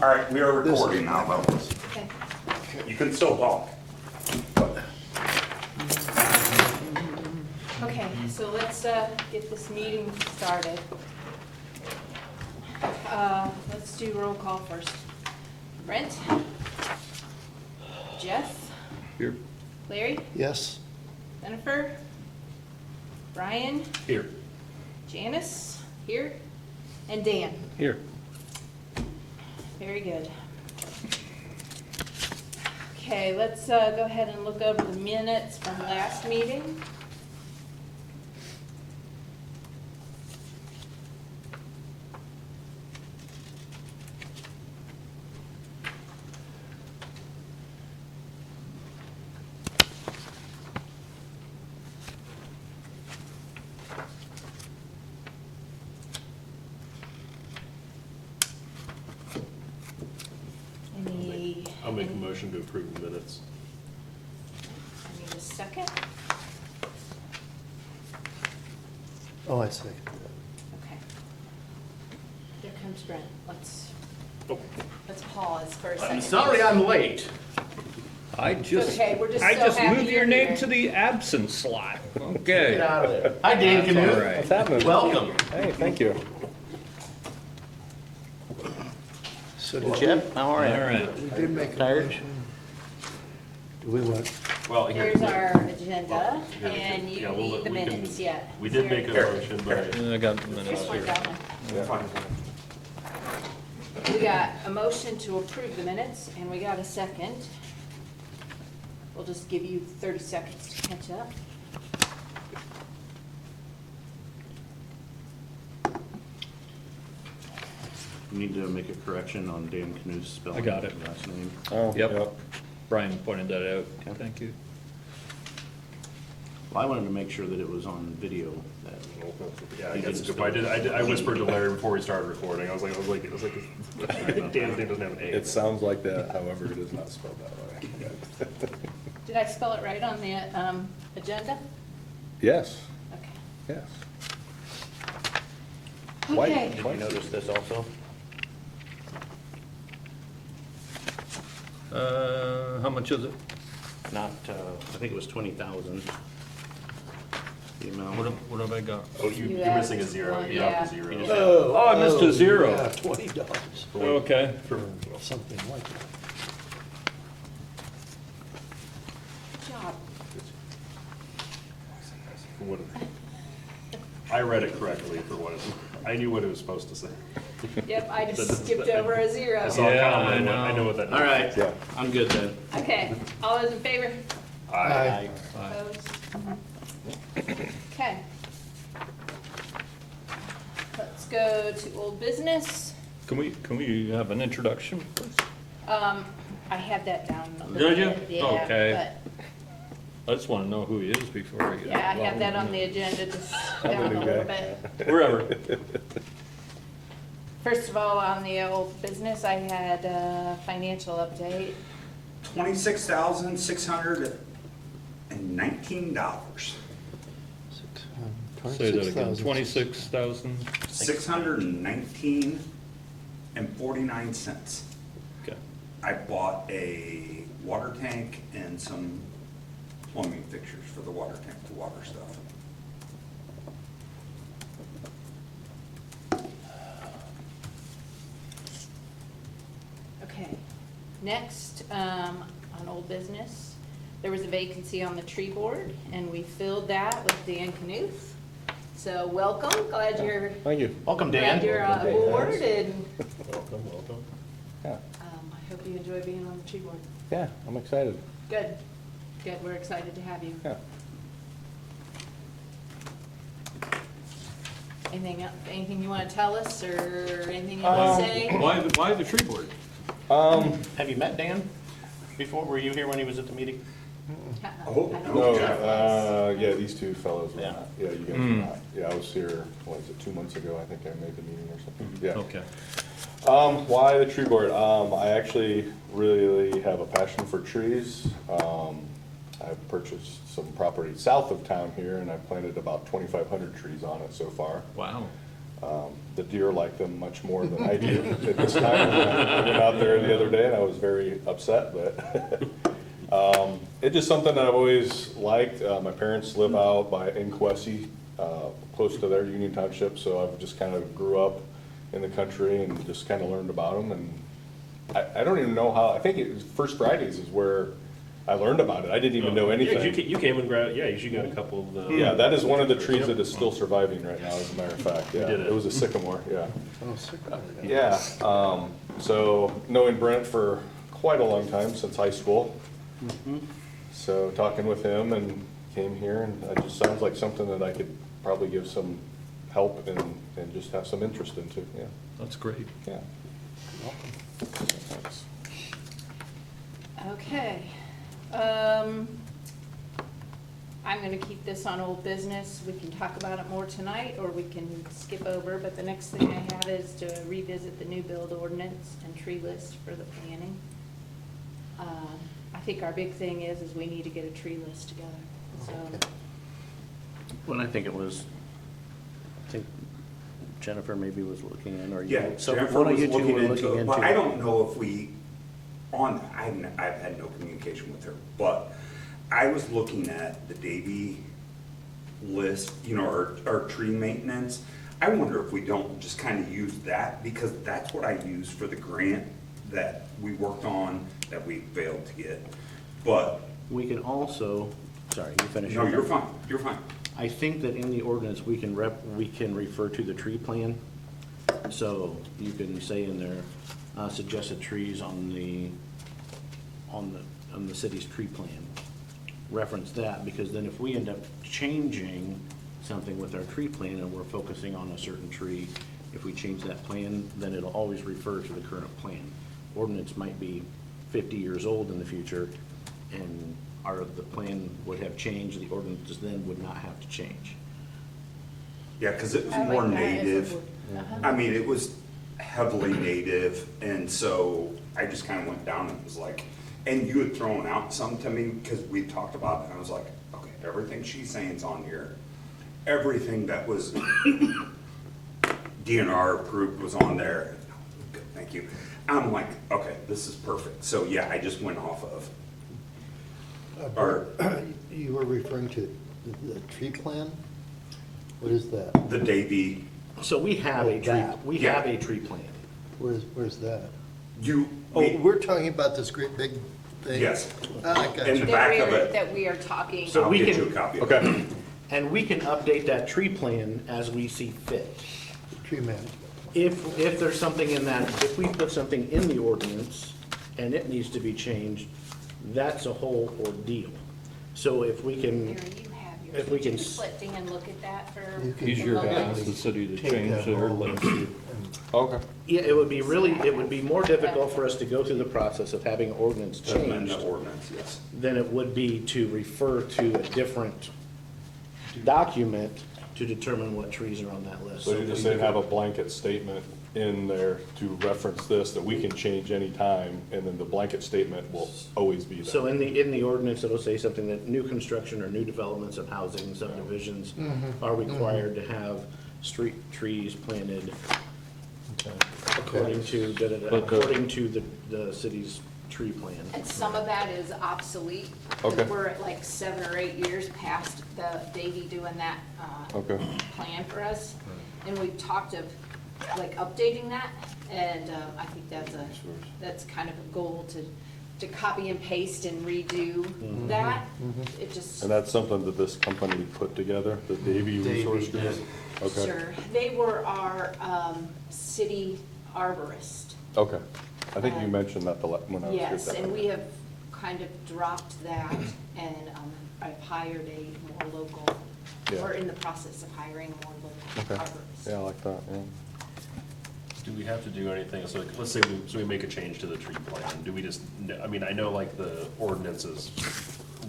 All right, we are recording now, fellas. Okay. You can still talk. Okay, so let's get this meeting started. Let's do roll call first. Brent? Jeff? Here. Larry? Yes. Jennifer? Brian? Here. Janice? Here? And Dan? Here. Very good. Okay, let's go ahead and look over the minutes from last meeting. Any? I'll make a motion to approve the minutes. I need a second. Oh, I see. Okay. Here comes Brent. Let's Oh, pause for a second. I'm sorry I'm late. I just, okay, we're just I so just happy moved you're your name here. to the absence slot. Get Okay. out of there. Hi, Dan That's all Canute. right. What's happening? Welcome. Hey, thank you. So did Jeff, how All are you? right. we did make a Tired? motion? Do we what? well, here. Here's our agenda, Yeah, and you yeah, don't we'll- need the we can- minutes yet. We did make a Here. motion, but I got the minutes Here's one, here. that one. We got a motion to approve the minutes, and we got a second. We'll just give you 30 seconds to catch up. You need to make a correction on Dan Canute's spelling. I got it. of his Last name. Oh, Yep. Brian pointed that out. Okay. Thank you. Well, I wanted to make sure that it was on video. That yeah, I You guess didn't if I whispered to Larry before we started recording. I was like, Dan's name doesn't have an A. it sounds like that, however, it is not spelled that way. Did I spell it right on the agenda? Yes, Okay. yes. Okay. Did you notice this also? How much is it? Not, I think it was 20,000. The amount. What have I got? Oh, You you're have missing a zero. one, You have yeah. a zero. Oh, I missed a zero. Yeah, $20 Okay. or something like that. Good job. What- I read it correctly for what it, I knew what it was supposed to say. Yep, I just skipped over a zero. I saw a Yeah, comma, I and I know what that means. All right, Yeah. I'm good then. Okay, all those in favor? Aye. Opposed? Okay. Let's go to old business. Can we have an introduction first? I had that down. a Did little you? bit, yeah, Okay. I just want to know who he is before we But, get. yeah, I have that on the agenda, just down a little bit. Wherever. First of all, on the old business, I had a financial update. $26,619. Say that again, 26,000. 26,000? $619.49. Okay. I bought a water tank and some plumbing fixtures for the water tank, the water stuff. Okay, next, on old business, there was a vacancy on the tree board, and we filled that with Dan Knuth. So welcome, glad you're, Thank you. Welcome, glad you're aboard, and Welcome, welcome. Yeah, I hope you enjoy being on the tree board. yeah, I'm excited. Good, good, we're excited to have you. Yeah. Anything you want to tell us, or anything you want to say? Why the tree board? Have you met Dan before? Were you here when he was at the meeting? I Oh, don't no, know. Yeah, these two fellows were Yeah. not, yeah, you guys were Hmm. not. Yeah, I was here, what was it, 2 months ago, I think I made the meeting or something, yeah. Okay. Why the tree board? I actually really have a passion for trees. I've purchased some property south of town here, and I've planted about 2,500 trees on it so far. Wow. The deer like them much more than I do at this time. I went out there the other day and I was very upset, but it's just something that I've always liked. My parents live out by Inquessie, close to their Union Township, so I've just kind of grew up in the country and just kind of learned about them. And I don't even know how, I think it was First Fridays is where I learned about it. I didn't even know Yeah, anything. you came and grabbed, yeah, you got a couple of the. Yeah, that is one of the trees that is still surviving right now, as a matter of fact, yeah. did it. It was a sycamore, yeah. Oh, sycamore. Yeah, so knowing Brent for quite a long time, since high school. So talking with him and came here, and it just sounds like something that I could probably give some help and just have some interest into, yeah, That's great. yeah. Thanks. Okay. I'm gonna keep this on old business. We can talk about it more tonight, or we can skip over, but the next thing I have is to revisit the new build ordinance and tree list for the planning. I think our big thing is we need to get a tree list together, so. Well, I think Jennifer maybe was looking in, or you. Yeah, so Jennifer one of was you two looking were into it, but I don't know if we, I've had no communication with her, but I was looking at the Davy list, you know, our tree maintenance. I wonder if we don't just kind of use that, because that's what I used for the grant that we worked on, that we failed to get. But, We can also, sorry, you finish. no, your- you're fine. I think that in the ordinance, we can refer to the tree plan. So you can say in there, suggested trees on the city's tree plan. Reference that, because then if we end up changing something with our tree plan and we're focusing on a certain tree, if we change that plan, then it'll always refer to the current plan. Ordinance might be 50 years old in the future, and the plan would have changed, the ordinance then would not have to change. Yeah, because it was I like more that as a native. word. Uh-huh. I mean, it was heavily native, and so I just kind of went down and was like, and you had thrown out some to me, because we talked about it, and I was like, okay, everything she's saying's on here. Everything that was DNR approved was on there. Good, thank you. I'm like, okay, this is perfect. So, yeah, I just went off of, You were referring to the tree plan? What is that? the Davy, So we have Oh, a tree, that. we Yeah. have a tree plan. Where's that? you. Oh, we're talking about this great big thing? Yes. Ah, I got And you. the back of it. That we are talking. So I'll we get can- you a copy of it. Okay, And we can update that tree plan as we see fit. Tree management. If there's something in that, if we put something in the ordinance and it needs to be changed, that's a whole ordeal. So if we can, Mary, you have yours. if we can Would you s- Let Dan look at that for. You can- He's your guy, moments? the city to Take change that their home. landscape. okay. yeah, it would be more difficult for us to go through the process of having ordinance Amend changed the ordinance, yes. than it would be to refer to a different document to determine what trees are on that list. So you just say have a blanket statement in there to reference this, that we can change any time, and then the blanket statement will always be So there. in the ordinance, it'll say something that new construction or new developments of housing subdivisions are required to have street trees planted according to, according to the city's tree plan. And some of that is obsolete. Okay. We're at like 7 or 8 years past the Davy doing that Okay, plan for us. And we've talked of like updating that, and I think that's kind of a goal to copy and paste and redo that. It just, and that's something that this company put together, the Davy Resource Group? Okay, sure. They were our city arborist. okay. I think you mentioned that when I was here. Yes, and we have kind of dropped that, and I've hired a more local, Yeah. we're in the process of hiring a more local Okay, arborist. yeah, I like that, yeah. Do we have to do anything, so like, let's say we make a change to the tree plan, do we just, I mean, I know like the ordinance is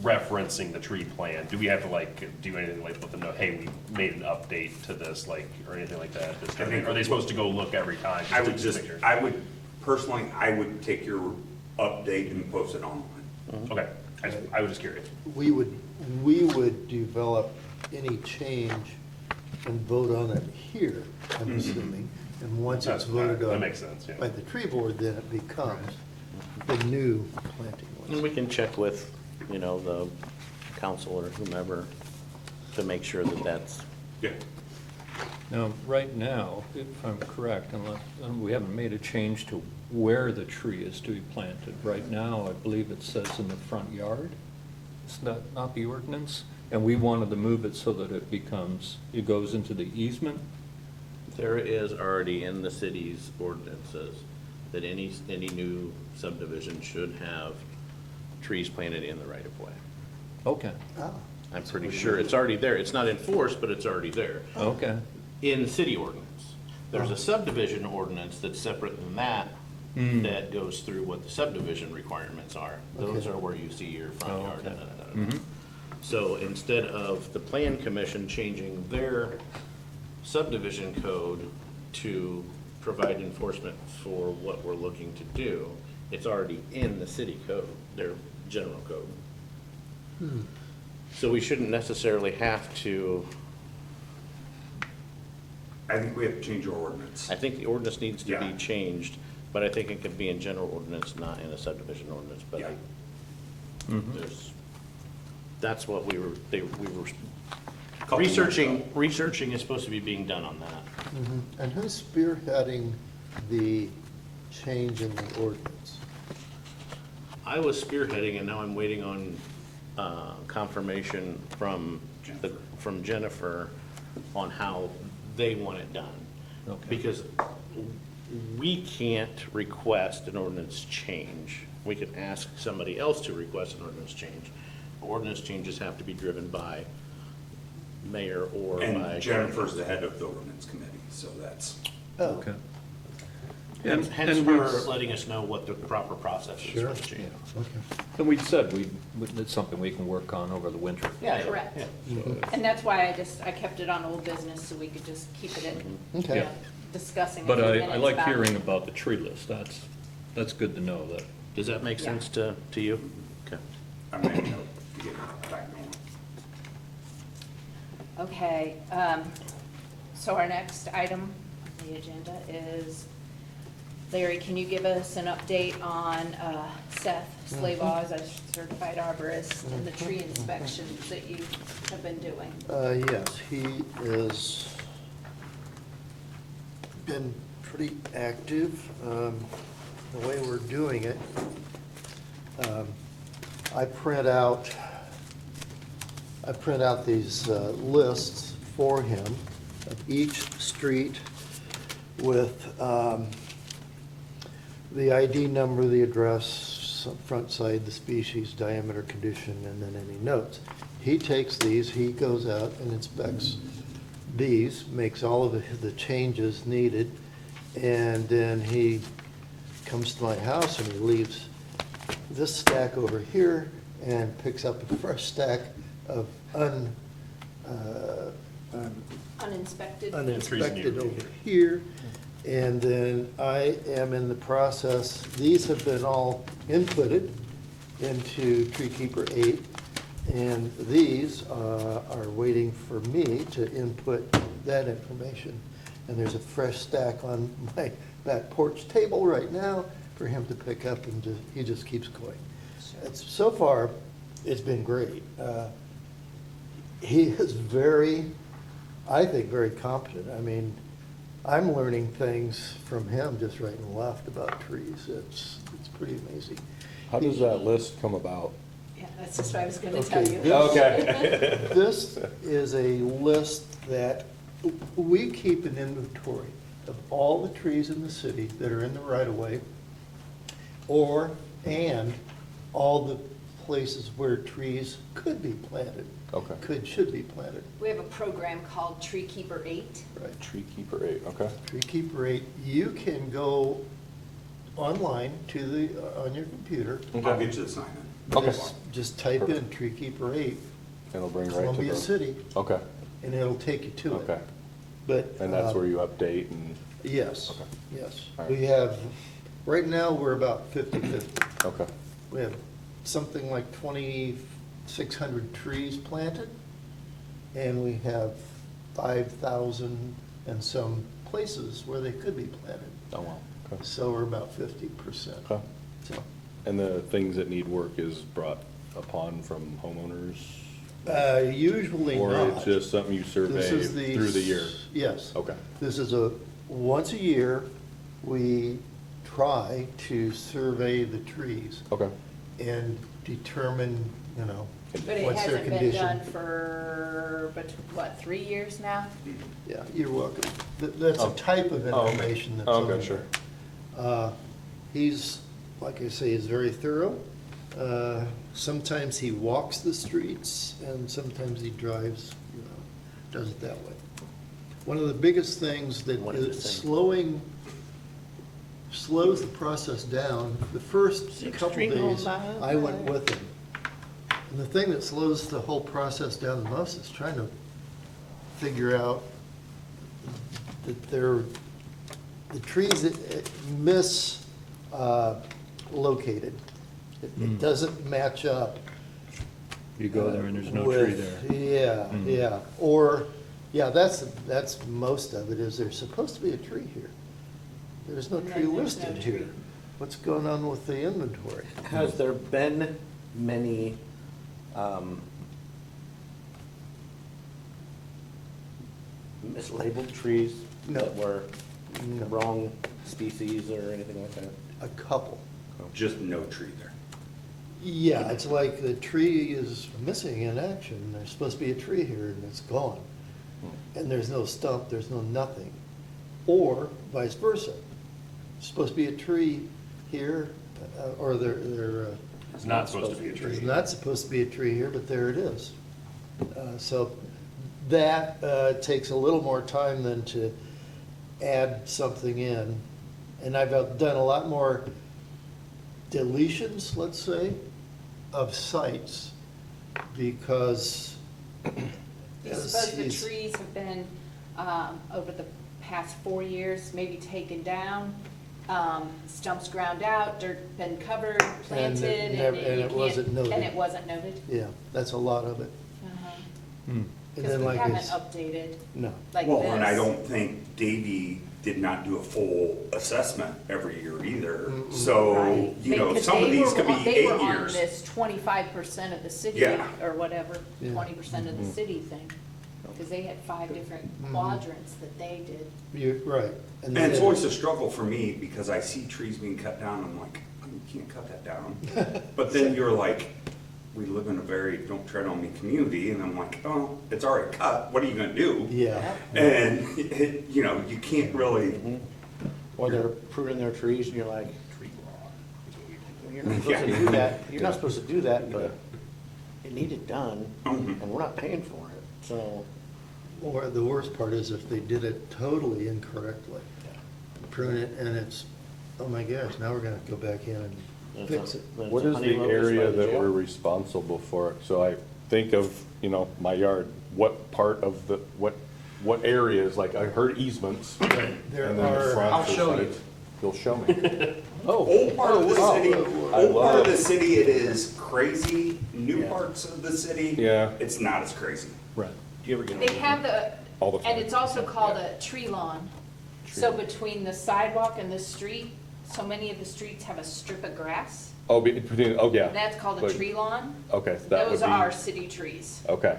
referencing the tree plan, do we have to like, do anything like let them know, hey, we made an update to this, like, or anything like that? I think- Are they supposed to go look every time? I would to just, make sure? personally, I would take your update and post it online. Okay, I was just curious. We would develop any change and vote on it here, I'm assuming. And once it's voted That on makes sense, yeah. by the tree board, then it becomes the new planting And list. we can check with, you know, the council or whomever to make sure that that's, Yeah. Now, right now, if I'm correct, unless, we haven't made a change to where the tree is to be planted. Right now, I believe it says in the front yard. It's not the ordinance. And we wanted to move it so that it goes into the easement. there is already in the city's ordinances that any new subdivision should have trees planted in the right of way. Okay, Ah, I'm pretty sure it's already there. It's not enforced, but it's already there. okay. In the city ordinance. There's a subdivision ordinance that's separate than that, that goes through what the subdivision requirements are. Those Okay. are where you see your front Oh, yard. okay. So instead of the plan commission changing their subdivision code to provide enforcement for what we're looking to do, it's already in the city code, their general code. So we shouldn't necessarily have to, I think we have to change our ordinance. I think the ordinance needs to be Yeah. changed, but I think it could be in general ordinance, not in a subdivision ordinance, but Yeah. there's, that's what we were Couple months ago. researching is supposed to be being done on that. and who's spearheading the change in the ordinance? I was spearheading, and now I'm waiting on confirmation from Jennifer on how they want it done. Okay. Because we can't request an ordinance change. We can ask somebody else to request an ordinance change. Ordinance changes have to be driven by mayor or by. And Jennifer's the head of the ordinance committee, so that's, Oh, Okay. Hence And her we've- letting us know what the proper process is Sure. for the change. okay. And we said it's something we can work on over the winter. Yeah, Correct. yeah. And that's why I kept it on old business, so we could just keep it in, Okay. you know, discussing. a But few I minutes like about it. hearing about the tree list. That's good to know that. Does that make Yeah. sense to you? Okay. I'm gonna note to get it back going. Okay, so our next item on the agenda is, Larry, can you give us an update on Seth Slaybaugh as a certified arborist and the tree inspections that you have been doing? Yes, he is been pretty active. The way we're doing it, I print out these lists for him of each street with the ID number, the address, front side, the species, diameter, condition, and then any notes. He takes these, he goes out and inspects these, makes all of the changes needed, and then he comes to my house and he leaves this stack over here and picks up a fresh stack of Uninspected? uninspected over here. And then I am in the process, these have been all inputted into Tree Keeper 8. And these are waiting for me to input that information. And there's a fresh stack on my back porch table right now for him to pick up, and he just keeps going. So far, it's been great. He is I think, very competent. I mean, I'm learning things from him just right and left about trees. It's pretty amazing. How does that list come about? Yeah, that's just what I was gonna Okay, tell you. this- This is a list that we keep an inventory of all the trees in the city that are in the right of way, and all the places where trees could be planted. Okay. Should be planted. We have a program called Tree Keeper 8. Right. Tree Keeper 8, okay. Tree Keeper 8, you can go online on your computer. I'll get you the sign in. Okay. Just type in Tree Keeper 8, It'll bring right to the. Columbia City, Okay, and it'll take you to it. okay. But. And that's where you update and, Yes, Okay. yes. All right. We have, right now, we're about 50/50. okay. We have something like 2,600 trees planted, and we have 5,000 and some places where they could be planted. Oh, wow. Okay. So we're about 50%. Okay. So, And the things that need work is brought upon from homeowners? usually Or not. it's just something you survey This is through the year? Yes. Okay. This is once a year, we try to survey the trees Okay. and determine, you know, But it what's their hasn't been condition. done for, what, 3 years now? Yeah, you're welcome. That's a Oh. type of Oh, okay. information that's Oh, on okay, there. sure. He's, like I say, he's very thorough. Sometimes he walks the streets and sometimes he drives, you know, does it that way. One of the biggest things that What is it is saying? slows the process down, the first Sixth couple Street days, on by. I went with him. And the thing that slows the whole process down the most is trying to figure out that the trees that mislocated. It doesn't match up. You go there and there's no tree with- there. Yeah, Mm. yeah, or, yeah, that's most of it, is there's supposed to be a tree here. There's no And tree then there's no listed tree. here. What's going on with the inventory? Has there been many, mislabeled trees No. that were No. wrong species or anything like that? A couple. Just no tree there. Yeah, it's like the tree is missing in action. There's supposed to be a tree here and it's gone. And there's no stump, there's no nothing. Or vice versa. Supposed to be a tree here, or It's not supposed to be a there's tree. not supposed to be a tree here, but there it is. So that takes a little more time than to add something in. And I've done a lot more deletions, let's say, of sites because. Do you as suppose the he's- trees have been, over the past 4 years, maybe taken down, stumps ground out, dirt been covered, planted, and never- you and it can't- wasn't noted. And it wasn't noted? Yeah, that's a lot of it. Hmm. And Because then we like haven't it's, updated no. like Well, and I this. don't think Davy did not do a full assessment every year either. Mm-mm. So, Right. you know, Because some of they these were could be on- They 8 were on years. this 25% of the city, Yeah. or whatever, Yeah. 20% of the city thing. Because they had 5 different Mhm. quadrants that they did. You're right. And it's then- always a struggle for me because I see trees being cut down, I'm like, oh, you can't cut that down. But then you're like, we live in a very don't tread on me community, and I'm like, oh, it's already cut, what are you gonna do? Yeah. And, you know, you can't really, Or they're pruning their trees and you're like, Tree law. you're not supposed to Yeah. do that, you're not supposed to do that, but it needed done, Mhm. and we're not paying for it, so. Or the worst part is if they did it totally incorrectly. Prune it and it's, oh my gosh, now we're gonna go back in and fix it. Then it's What a is honey the locust by area the that jail. we're responsible for? So I think of, you know, my yard, what part of the, what areas, like I heard easements. There and then the are- front I'll for show you. sites. You'll show me. old part of the wow. city, I old part of the love- city, it is crazy. New Yeah. parts of the city, Yeah. it's not as crazy. Right. Do you ever get? They have All the time. and it's also called a tree lawn. So between the sidewalk and the street, so many of the streets have a strip of grass. Oh, between, oh, yeah. That's called a Like- tree lawn. Okay, that would Those be. are city trees. Okay.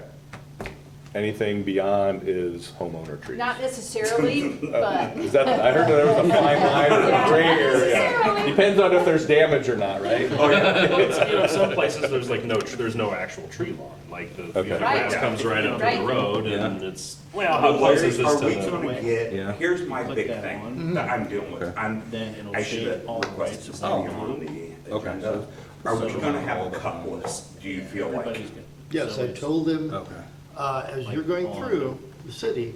Anything beyond is homeowner trees. Not necessarily, but. Is that, I heard there was a fine line or a Yeah, gray not area. necessarily. Depends on if there's damage or not, right? Well, it's, you know, some places there's like there's no actual tree lawn, like the Okay. grass Right. comes right up to Right. the road and Yeah. it's, well, how close is this Are to we the? gonna get, Yeah. here's my Click big that thing one. that I'm dealing with. Okay. Then it'll I shade should have all the requested rights. to be Oh. on the Okay. agenda. Are we So- gonna have a cut list, do you feel like? Everybody's good. Yes, So I it's- told him, Okay. as Like you're going on- through the city,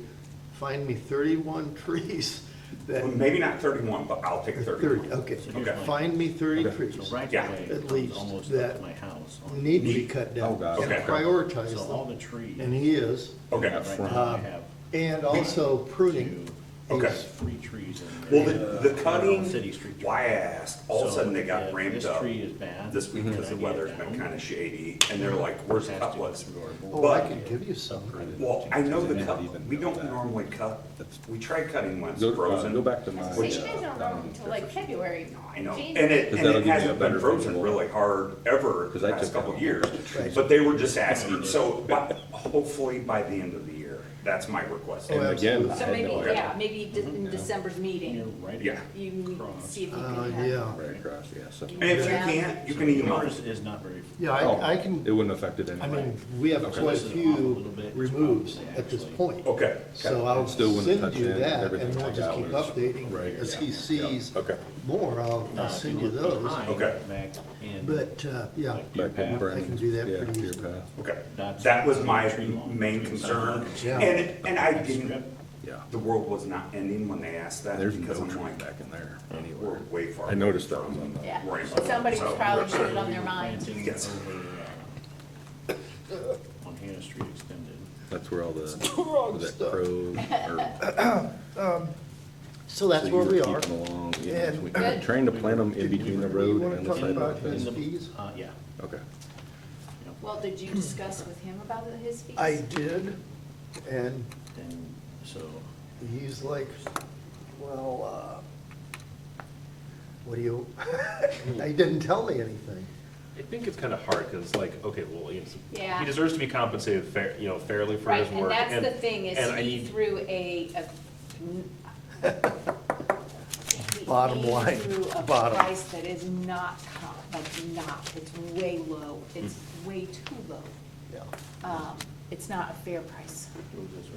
find me 31 trees that. Well, maybe not 31, but I'll take 30, 30. okay. So here's Okay. my- Find me 30 Okay. trees. So right Yeah. away, At it least comes almost that up to my house. on- Need to be cut Oh, down. God. And Okay. prioritize So all them. the trees. And he is. Okay, Right now I have And also pruning. Okay. There's free trees in Well, there. the cutting, City street trees. why I asked, all of a So, sudden they if got ramped this up tree is bad, this week because the can I get it weather's been down? kinda shady, and they're like, where's Has to go cutlass? through our board. Oh, I But- could give you some. Well, I know the Didn't cut, even we know don't that. normally cut, we tried cutting when it's Go, frozen. go back to my. So you guys don't know until like February. I know, and January. it, Because and that'll it give you a hasn't been better frozen visual. really hard ever the Because I past took couple out of years. all the trees. But they were just asking, so, but hopefully by the end of the year, that's my request. Oh, And again, I So had maybe, no idea. yeah, maybe in December's You're meeting, right Yeah. you can across. see if you Uh, can have. yeah. Right across, yeah, so. And if you can't, you can email Yours us. is not very. Yeah, Oh, I can, It wouldn't affect it I anyway. mean, we have Okay. quite a Off a few little bit, it's removes probably at this actually- point. Okay. So I'll It still wouldn't send touch you in, that, everything and we'll like just that keep was- updating right, as yeah, he sees Okay. more, I'll send you those. Okay. Back in. But, yeah, like Deer Back in Path. Brennan. I can do that Yeah, pretty Deer easily. Path. Okay, That's- that was my tree lawn. main concern. Yeah. And I didn't, Yeah. the world was not ending when they asked that, There's because no I'm tree like, back in there we're anywhere. way far. I noticed that was on the. Yeah, Rainbow. somebody So- probably should it on their mind. Planting Yes. over, on Hannah Street Extended. That's where all the, Wrong was that stuff. crow, or. So that's so where you we were are. keeping along, yeah, And- so we- Good. trying to plant them in between the You road wanna and the talk sidewalk. about his then- fees? Yeah. Okay. Well, did you discuss with him about his fees? I did, and And so, he's like, well, what do you, he didn't tell me anything. I think it's kind of hard, because like, okay, well, Yeah. he deserves to be compensated fairly for Right, his and work. that's the thing, is and I he need- threw Bottom he line, threw a bottom. price that is not, it's way low, it's way too low. Yeah. It's not a fair price.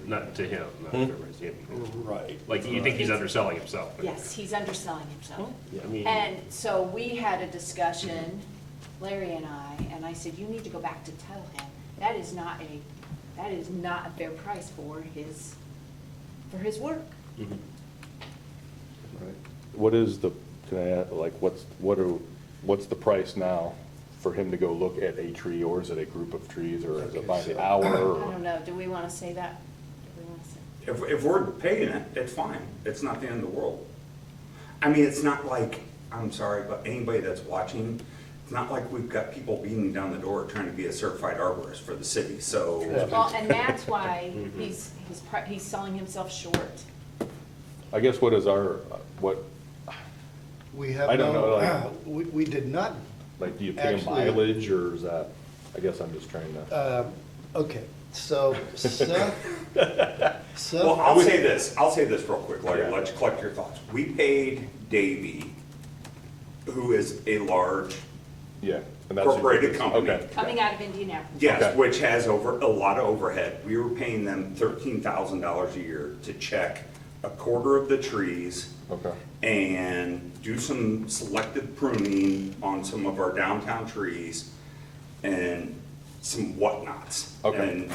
Not to him, not to him. Right. Like, you think he's underselling himself? Yes, he's underselling himself. Yeah, I mean. And so we had a discussion, Larry and I said, you need to go back to tell him, that is not a fair price for his work. Mhm. Right. What is the, can I add, like, what's the price now for him to go look at a tree, or is it a group of trees, or is it by the hour? I or- don't know, do we want to say that? Do we want to say? If we're paying it, it's fine. It's not the end of the world. I mean, it's not like, I'm sorry, but anybody that's watching, it's not like we've got people beating down the door trying to be a certified arborist for the city, so. Well, and that's why he's selling himself short. I guess what is our, what, We have I don't know, no, like- we did not, like, do you pay him Actually- mileage, or is that, I guess I'm just trying to. okay, so Seth. Well, I'll say this real quick, Larry, Yeah. let you collect your thoughts. We paid Davy, who is a large Yeah. and that's- Incorporated company. Okay. Coming out of Indianapolis. Yes, Okay. which has a lot of overhead. We were paying them $13,000 a year to check a quarter of the trees Okay. and do some selective pruning on some of our downtown trees and some whatnots. Okay.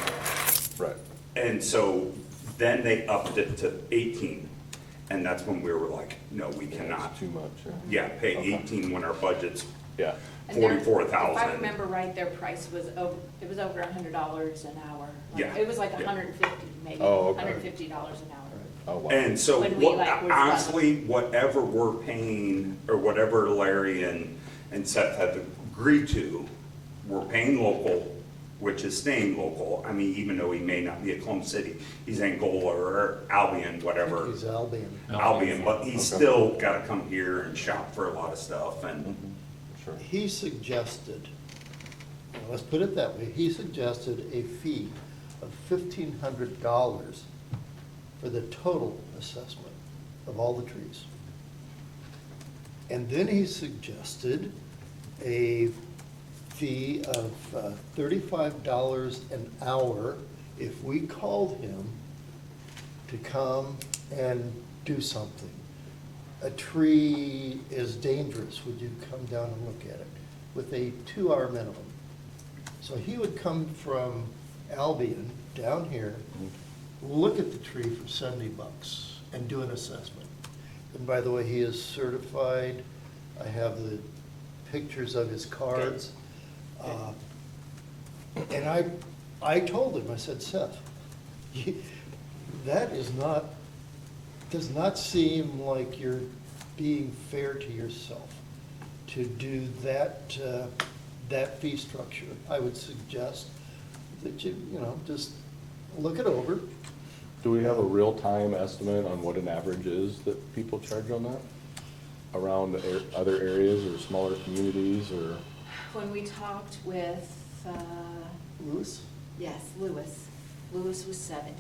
Right. And so then they upped it to 18, and that's when we were like, no, we cannot, It's too much, yeah, pay Okay. 18 when our budget's yeah. And their- 44,000. If I remember right, their price was over $100 an hour. Like, Yeah. It was like Yeah. 150, maybe, Oh, okay. $150 an hour. Oh, wow. And so, When we, like, were done. honestly, whatever we're paying, or whatever Larry and Seth have agreed to, we're paying local, which is staying local. I mean, even though he may not be a Columbus City, he's Angola or Albion, whatever. He's Albion. Albion, but he's Okay. still gotta come here and shop for a lot of stuff, and, Sure. He suggested, let's put it that way, he suggested a fee of $1,500 for the total assessment of all the trees. And then he suggested a fee of $35 an hour if we called him to come and do something. A tree is dangerous, would you come down and look at it? With a 2-hour minimum. So he would come from Albion down here, look at the tree for $70 and do an assessment. And by the way, he is certified. I have the pictures of his cards. And I told him, I said, Seth, that is not does not seem like you're being fair to yourself to do that, that fee structure. I would suggest that you know, just look it over. Do we have a real-time estimate on what an average is that people charge on that? Around other areas or smaller communities or? When we talked with, Louis? yes, Lewis was 70.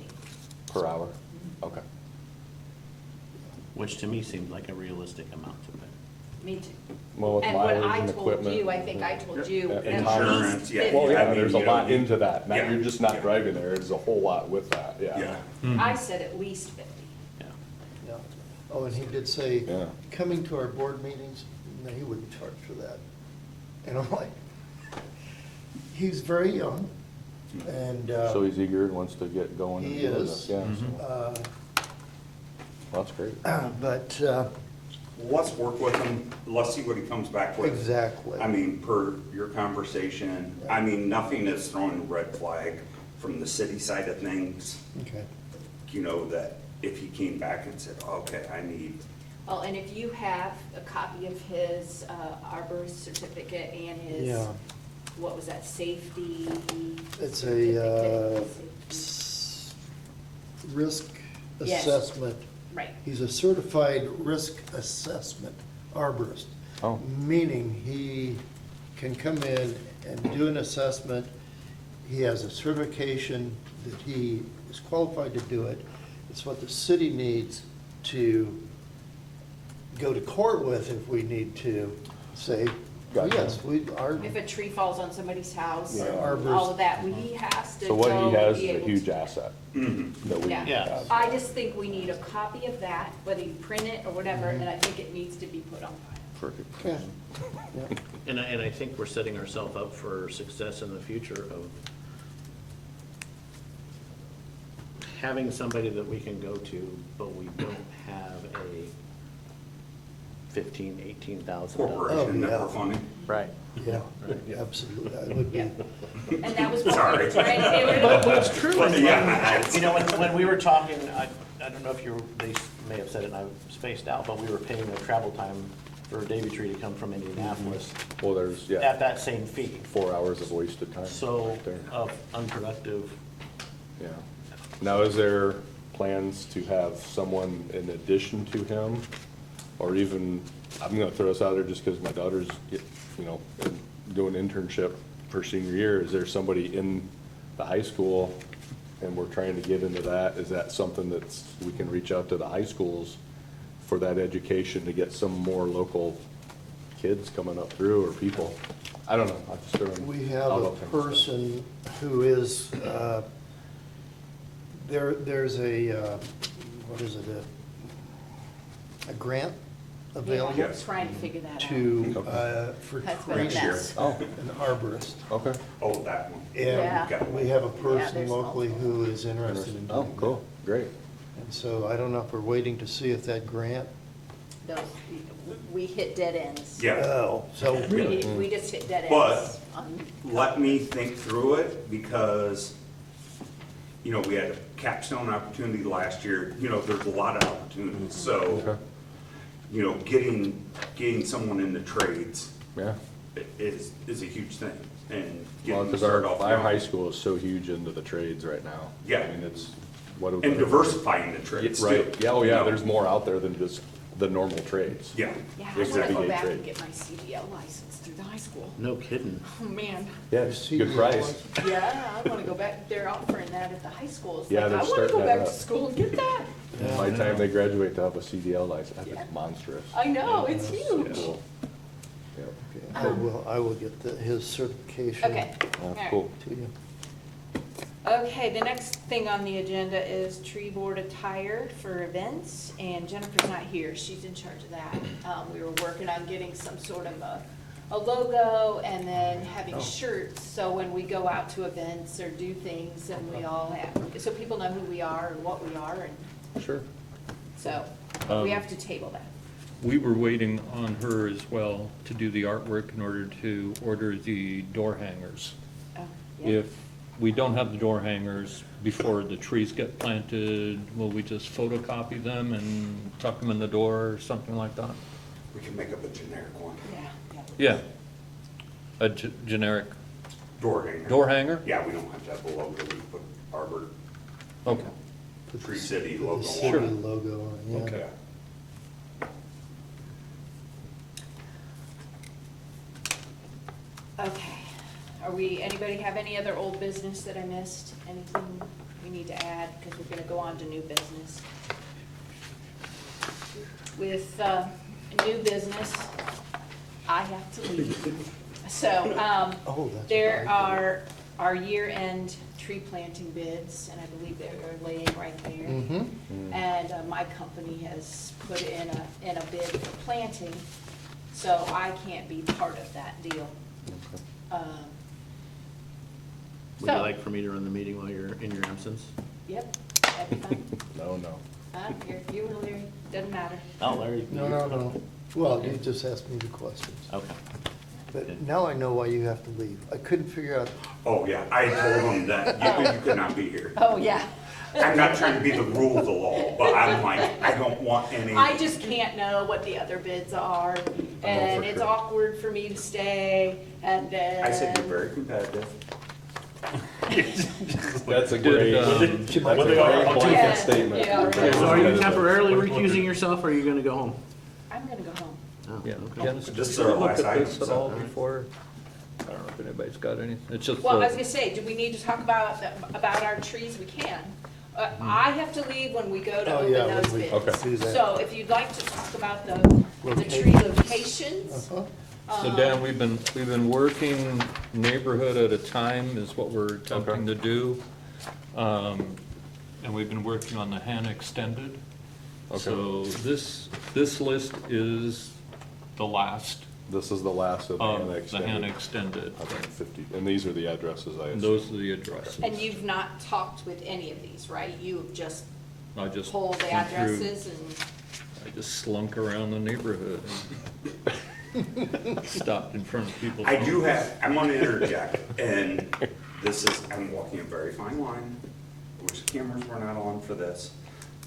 Per hour? Okay. Which to me seemed like a realistic amount to pay. Me too. Well, with And what mileage I and told equipment. you, I think I told you, Yeah, at and insurance, least yeah. 50. Well, I yeah, mean, there's a you lot know, into that. Not, yeah, you're just not yeah. driving there. There's a whole lot with that, Yeah. yeah. I said at least 50. Yeah. Yeah. Oh, and he did say, Yeah. coming to our board meetings, no, he wouldn't charge for that. And I'm like, he's very young, and, So he's eager and wants to get going. and He doing is. this, Yeah, so, well, that's great. but, Let's work with him, let's see what he comes back with. Exactly. I mean, per your conversation, I mean, nothing is throwing a red flag from the city side of things. okay. You know, that if he came back and said, okay, I need, Oh, and if you have a copy of his arborist certificate and his, Yeah. what was that, safety? It's a, certificate? risk Yes. assessment. Right. He's a certified risk assessment arborist. Oh. Meaning he can come in and do an assessment. He has a certification that he is qualified to do it. It's what the city needs to go to court with if we need to say, oh, Gotcha. yes, we are. If a tree falls on somebody's house, Yeah. and all of that, he has to So what go he has be is a able huge to- asset that we Yeah. Yeah. have. I just think we need a copy of that, whether you print it or whatever, and I think it needs to be put on file. Perfect. Yeah. Yeah. And I think we're setting ourselves up for success in the future of having somebody that we can go to, but we don't have a $18,000. corporation that yeah. we're funding. Right. Yeah, absolutely. That would be. Yeah. And that was what Sorry. we were trying to get rid But of. it's true. But yeah, You know, when we were talking, I don't know if they may have said it and I spaced out, but we were paying the travel time for Davy Tree to come from Indianapolis Well, there's, at yeah, that same fee. 4 hours of wasted time. So, right there. unproductive. Yeah. Now, is there plans to have someone in addition to him? Or even, I'm gonna throw this out there just because my daughter's, you know, doing internship her senior year. Is there somebody in the high school and we're trying to get into that? Is that something that's, we can reach out to the high schools for that education to get some more local kids coming up through or people? I don't know. I'm just throwing We have out a all kinds of stuff. person who is, there's a, what is it, a grant Yeah, available I'm trying to figure that out. to, for That's been a training mess. Oh, an arborist. okay. Oh, that one. Yeah. And we have a Yeah, person there's locally multiple. who is interested in Oh, doing cool, that. great. And so I don't know if we're waiting to see if that grant, Those, we hit dead ends. Yeah, oh, so, We just hit dead But- ends. let me think through it because, you know, we had a capstone opportunity last year. You know, there's a lot of opportunities, so, Okay. you know, getting someone in the trades Yeah. is a huge thing. And Well, getting them because started off our young. high school is so huge into the trades right now. Yeah. I mean, it's, what do we? And diversifying the trades too. Right, yeah, oh you yeah, know. there's more out there than just the normal trades. Yeah. Yeah, I wanna Exactly. go back Trade. and get my CDL license through the high school. No kidding. Oh, man. Yeah, it's good CDL price. Yeah, I wanna go back. They're offering that at the high schools. Yeah, Like, they're I wanna starting go that back to up. school and get that. By the time they graduate, they'll have a CDL license, Yeah. it's monstrous. I know, it's huge. Cool. Yeah. okay, I will get his certification. Okay. Oh, All right. cool. To you. Okay, the next thing on the agenda is tree board attire for events, and Jennifer's not here, she's in charge of that. We were working on getting some sort of a logo and then having shirts, so when we go out to events or do things, and we all have, so people know who we are and what we are, and Sure. so, we have to table that. We were waiting on her as well to do the artwork in order to order the door hangers. Oh, yeah. If we don't have the door hangers before the trees get planted, will we just photocopy them and tuck them in the door or something like that? We can make up a generic one. Yeah. A generic Door hanger. door hanger? Yeah, we don't have to have the logo, we put Arbor, Okay, Tree City The logo city on it. logo on it, yeah. Okay. Okay, anybody have any other old business that I missed? Anything we need to add, because we're gonna go on to new business. With, new business, I have to leave. So, Oh, that's there right. are our year-end tree planting bids, and I believe they are laying right there. Mm-hmm. And my company has put in a bid for planting, so I can't be part of that deal. Would you So- like for me to run the meeting while you're in your absence? Yep, that'd be fine. No, no. I don't care, you or Larry, doesn't matter. Oh, Larry. No. Well, you just asked me the questions. Okay. But now I know why you have to leave. I couldn't figure out, Oh, yeah, I told them that you could not be here. Oh, yeah. I'm not trying to be the rule of the law, but I'm like, I don't want any. I just can't know what the other bids are, and for it's sure. awkward for me to stay, and then. I said you're very competitive. That's a Did, great, she might What be they are- right. I'll blanket Yeah, statement. yeah, right. So are you Competitive. temporarily recusing yourself, or are you gonna go home? I'm gonna go home. Oh, Yeah. okay. Dennis, This did is you our look last at item, this at so- all before? I don't know if anybody's got anything, it's just. Well, I was gonna say, do we need to talk about our trees? We can. I have to leave when we go to Oh, open yeah, those when we bids. Okay. do that. So if you'd like to talk about the tree locations. Uh-huh. So Dan, we've been working neighborhood at a time is what we're attempting to do. And we've been working on the Han extended. So this list is the last This is the last of the of annex. the Han extended. Okay, 50, and these are the addresses, I And assume. those are the addresses. And you've not talked with any of these, right? You have just I just pulled the went through- addresses and, I just slunk around the neighborhood and stopped in front of people's I do homes. have, I'm gonna interject, and this is, I'm walking a very fine line. I wish the cameras were not on for this,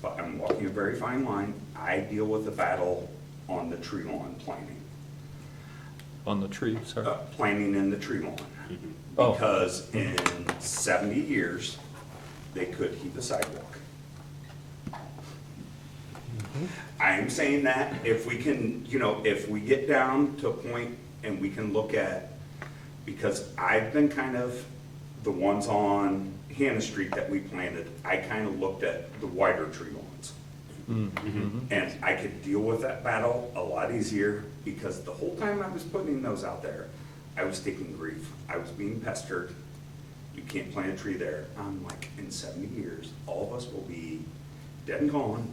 but I'm walking a very fine line. I deal with the battle on the tree lawn planting. On the tree, sorry. Planting in the tree lawn. Oh. Because in 70 years, they could heave a sidewalk. I am saying that if we can, if we get down to a point and we can look at, because I've been kind of, the ones on Hannah Street that we planted, I kind of looked at the wider tree lawns. And I could deal with that battle a lot easier, because the whole time I was putting those out there, I was taking grief. I was being pestered. You can't plant a tree there. I'm like, in 70 years, all of us will be dead and gone.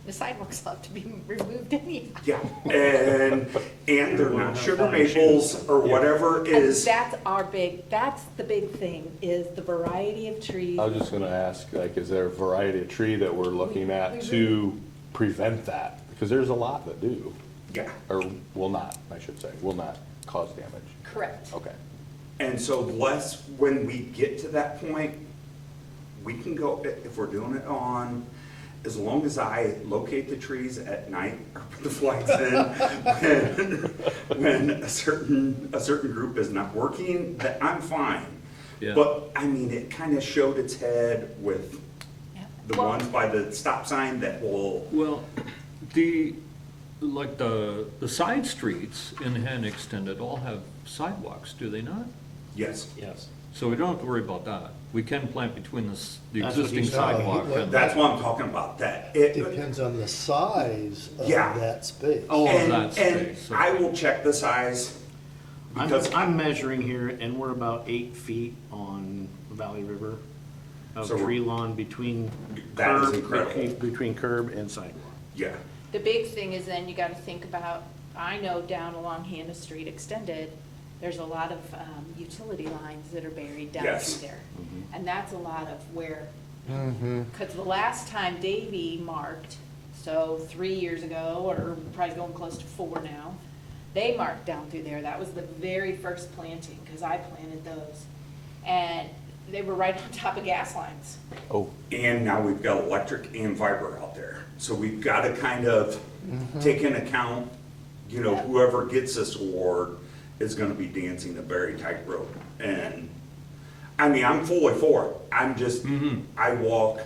the sidewalks have to be removed anyhow. Yeah, and they're not sugar maples or whatever is. That's the big thing, is the variety of trees. I was just gonna ask, like, is there a variety of tree that we're looking We at to prevent that? Because there's a lot that do, Yeah, or will not, I should say, will not cause damage. Correct. Okay. and so less, when we get to that point, we can go, if we're doing it on, as long as I locate the trees at night or put the flags in, when a certain group is not working, that I'm fine. Yeah. But, I mean, it kind of showed its head with Yeah. the Well, ones by the stop sign that will, Well, like the side streets in Han Extended all have sidewalks, do they not? yes. Yes. So we don't have to worry about that. We can plant between the That's what existing he said. sidewalk Well, and. That's what I'm talking about, that it. Depends on the size of Yeah. that space. Oh, And, that and space. I will check the size, because I'm measuring here, and we're about 8 feet on Valley River of So we're- tree lawn between That is curb, incredible. between curb and sidewalk. yeah, The big thing is then you gotta think about, I know down along Hannah Street Extended, there's a lot of utility lines that are buried down Yes. through there. And that's a lot of where, Mm-hmm. because the last time Davy marked, so 3 years ago, or probably going close to 4 now, they marked down through there. That was the very first planting, because I planted those. and they were right on top of gas lines. Oh, And now we've got electric and fiber out there. So we've got to kind of take into account, you know, Yeah. whoever gets this award is gonna be dancing a very tight rope. And, I mean, I'm fully for it. I'm just, I walk,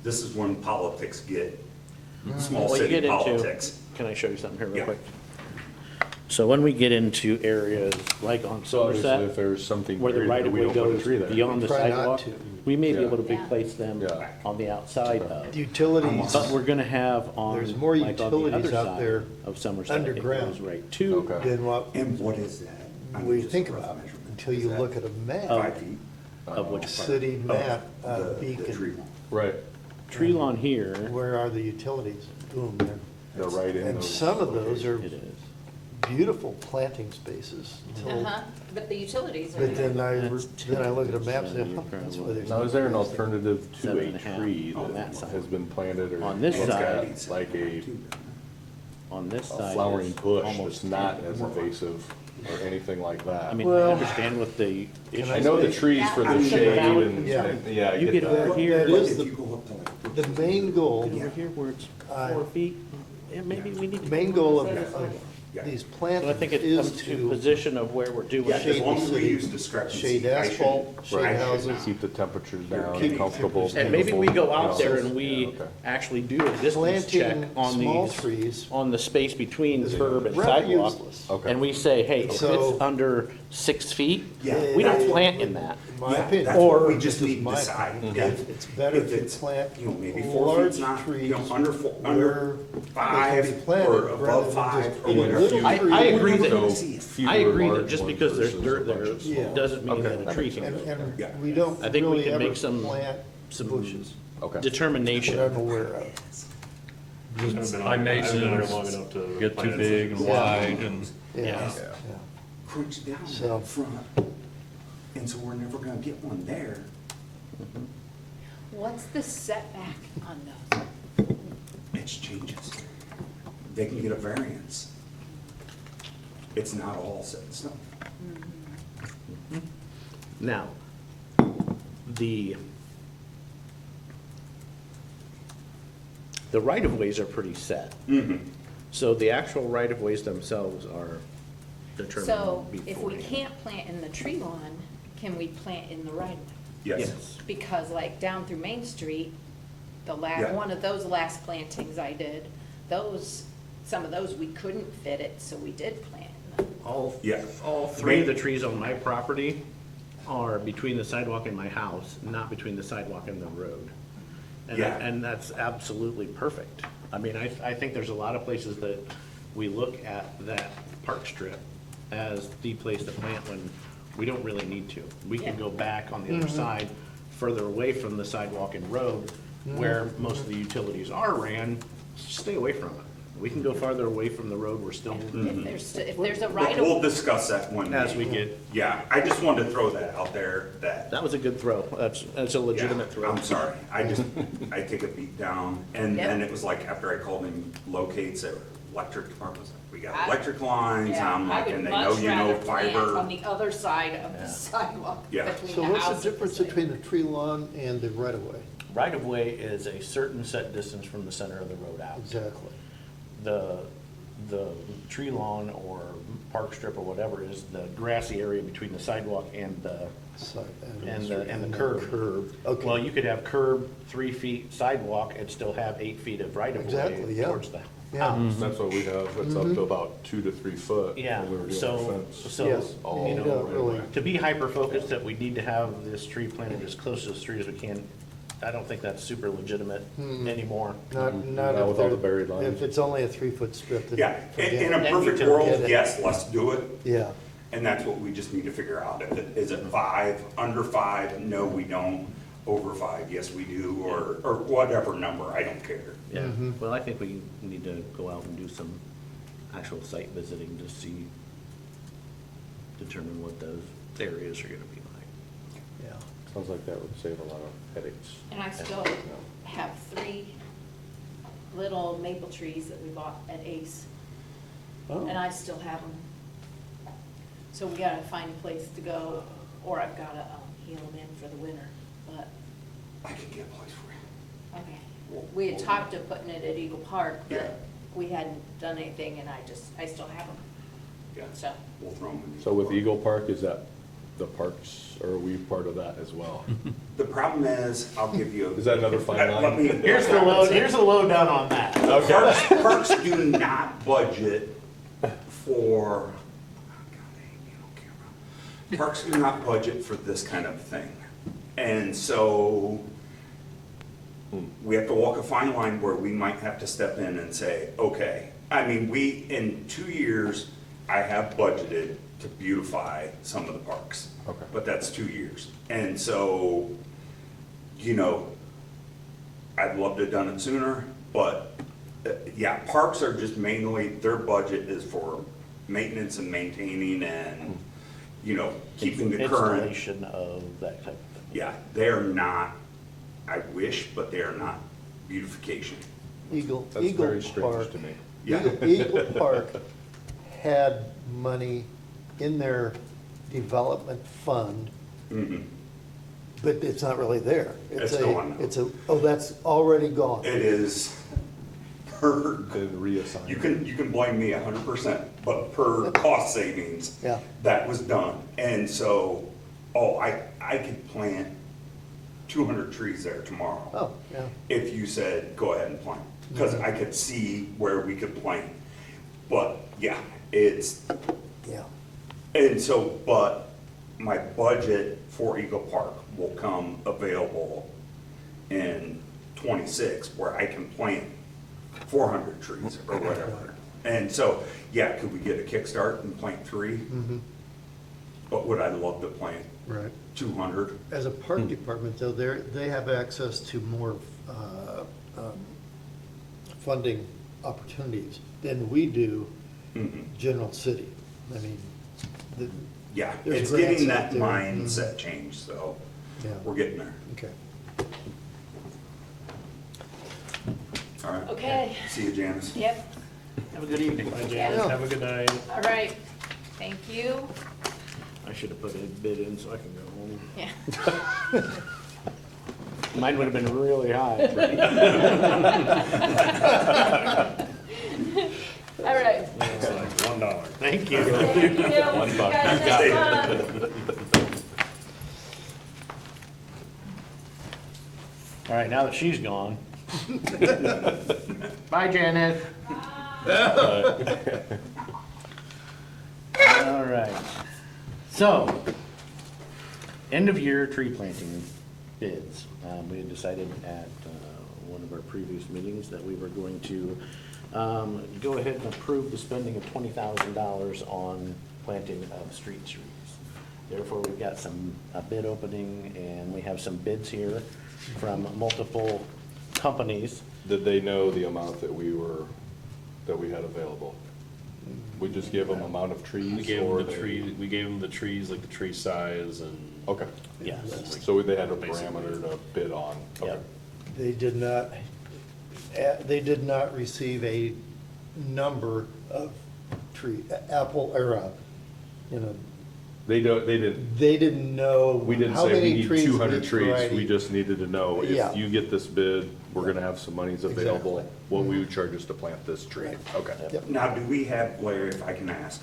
this is when politics get, small Well, you city get into- politics. Can I show you something here real Yeah. quick? So when we get into areas like on so obviously if Somerset, there's something where the buried right there, of we way don't put a goes tree there. beyond the Try not sidewalk, to. we may be Yeah. able to Yeah. place them Yeah. on the outside of. Utilities, But we're gonna have on, There's more like on the utilities other out side there of Somerset, it underground. goes right to. Okay. than what And what is that? I mean, we just think a rough about measurement. until Is you that look at a map, 5 feet? Of which part? city map, The tree Beacon. line. Right, Tree lawn here, Where are the utilities? Boom, there. they're right in And those. some of those are it is. beautiful planting spaces. until- Uh-huh, but the utilities are But then there. I look at a map and say, You're huh, that's why there's. Now, is there an alternative to Seven a and a half tree on that that side. has been planted or? On this it's side. got Like a On this a side flowering is bush almost that's not 10. as invasive or anything like that. I mean, I Well, understand what the issue. I know the say- trees for I'm the sure shade that would- and, Yeah. yeah, I You get get that. over here, That But is if the- you go up to like. The main goal, over here where it's I- 4 feet, yeah, maybe we need to. main goal of Yeah. these So I plantings think it is comes to to position of where we're doing Yeah, as shade long the as we city, use discrepancy. shade I should- asphalt, I shade should houses. not. Keep the temperatures down, keeping comfortable. temperatures And maybe we go out beautiful, there you know. and we Yeah, okay. actually do a distance check Planting on small these, trees on the space between is curb and rather sidewalk. useless. Okay. And we say, hey, if So- it's under 6 feet, Yeah, we don't that's- plant in that. In my Yeah, opinion. that's what we Or just this is need to my decide. opinion, If- It's better if to it's, plant you know, maybe 4 large feet's not, you trees know, under where they can 5 be planted or rather above than 5 just or any whatever. little I tree. agree We're that- never gonna So see it. fewer I agree that large just ones because there's versus dirt a bunch there of small ones. doesn't mean Okay, that a that tree makes can sense. grow. And Yeah. we don't I think we really can ever make some- plant some bushes Okay. that I'm Determination. aware of. High masons long enough to get too plant big and Yeah. wide and. Yeah, Yeah. yeah. Crunch down So- that front. And so we're never gonna get one there. What's the setback on those? It changes. They can get a variance. It's not all set in stone. Now, the right-of-ways are pretty set. So the actual right-of-ways themselves are determined So if we beforehand. can't plant in the tree lawn, can we plant in the right of way? Yes. Yes. Because like down through Main Street, the Yeah. one of those last plantings I did, some of those we couldn't fit it, so we did plant in them. Yeah. All three of the trees on my property are between the sidewalk and my house, not between the sidewalk and the road. And, Yeah. and that's absolutely perfect. I mean, I think there's a lot of places that we look at that park strip as the place to plant when we don't really need to. We can Yeah. go back on the other side, further away from the sidewalk and road, where most of the utilities are ran, stay away from it. We can go farther away from the road, we're still, If there's a But right we'll of, discuss that one as day. we get, Yeah, I just wanted to throw that out there, that. that was a good throw. That's a legitimate Yeah, throw. I'm sorry, I take a beat down, and then it was like, after I called him locates, their electric department was like, we got electric lines, yeah, I'm I like, would and they know much you know rather plant on fiber. the other side of the Yeah. sidewalk Yeah. between So the what's house the and difference city. between the tree lawn and the right of way? Right-of-way is a certain set distance from the center of the road out. Exactly. The tree lawn or park strip or whatever is the grassy area between the sidewalk and the, Side- and the curb. Curb, okay. Well, you could have curb 3 feet sidewalk and still have 8 feet of Exactly, right-of-way yeah. towards the Yeah. house. That's what we have, it's up to about 2 to 3 foot. Yeah, when we were doing so, the fence. so, Yes, all you you the know, don't right really, away. to be hyper-focused that we need to have this tree planted as close to the street as we can, I don't think that's super legitimate anymore. not Not if with all the they're- buried lines. If it's only a 3-foot strip, then Yeah, forget in it. a Then we perfect can world, get it. yes, let's do it, Yeah, and that's what we just need to figure out. If it, is it 5, under 5, no, we don't, over 5, yes, we do, or whatever number, I don't care. Yeah, well, I think we need to go out and do some actual site visiting to see, determine what those areas are gonna be like. yeah. Sounds like that would save a lot of headaches. And I still have 3 little maple trees that we bought at Ace, Oh. and I still have them. So we gotta find a place to go or I've gotta, heal them in for the winter, but, I can get a place for you. okay. We had talked of putting it at Eagle Park, Yeah. but we hadn't done anything, and I still have them, Yeah, so. we'll throw them in. So with Eagle Park, is that the parks, or are we part of that as well? The problem is, I'll give you. Is that another fine Let line? me- Here's the lowdown on that. Parks do not budget for, oh, God, I hate being on camera. Parks do not budget for this kind of thing. And so we have to walk a fine line where we might have to step in and say, okay. I mean, in 2 years, I have budgeted to beautify some of the parks. Okay. But that's 2 years. And so, you know, I'd love to have done it sooner, but, yeah, parks are just mainly, their budget is for maintenance and maintaining and, you know, keeping the current. Installation of that type of thing. Yeah, they're not, I wish, but they are not beautification. Eagle That's very Park. strange to me. Yeah. Eagle Park had money in their development fund, Mhm. but it's not really there. It's gone now. Oh, that's already gone. It is per, Been reassigned. you can blame me 100%, but per cost savings. Yeah. That was done. And so, I could plant 200 trees there tomorrow. Oh, yeah. If you said, go ahead and plant, because I could see where we could plant. But, yeah, it's, Yeah. and so, but my budget for Eagle Park will come available in '26, where I can plant 400 trees or whatever. And so, yeah, could we get a kickstart and plant 3? But would I love to plant Right. 200? As a park department, though, they have access to more funding opportunities than we do general city. I mean, the, Yeah, There's it's grants getting out that there. mindset change, so Yeah. we're getting there. okay. All right. Okay, See you, Janice. yep, Have a good evening. Bye, Yeah. Janice, have a good night. all right, thank you, I should have put a bid in so I can go home. yeah. Mine would have been really high. All right. It's like $1. Thank you. Thank you. $1. You guys have fun. All right, now that she's gone. Bye, Janet. All right. So, end of year tree planting bids. We had decided at one of our previous meetings that we were going to go ahead and approve the spending of $20,000 on planting of street trees. Therefore, we've got a bid opening, and we have some bids here from multiple companies. Did they know the amount that we had available? We just give them amount of trees? We gave them or the they- tree, we gave them the trees, like the tree size and. Okay. Yes. So they had a Basically. parameter to bid on? Okay. Yep. They did not receive a number of apple, or, They didn't, they didn't know. we didn't how say we many need trees of 200 each trees, variety. we just needed to know, Yeah. if you get this bid, we're gonna have some monies available, Exactly. what we would charge us to plant this tree. Right. Okay. Yep. Now, do we have, Larry, if I can ask,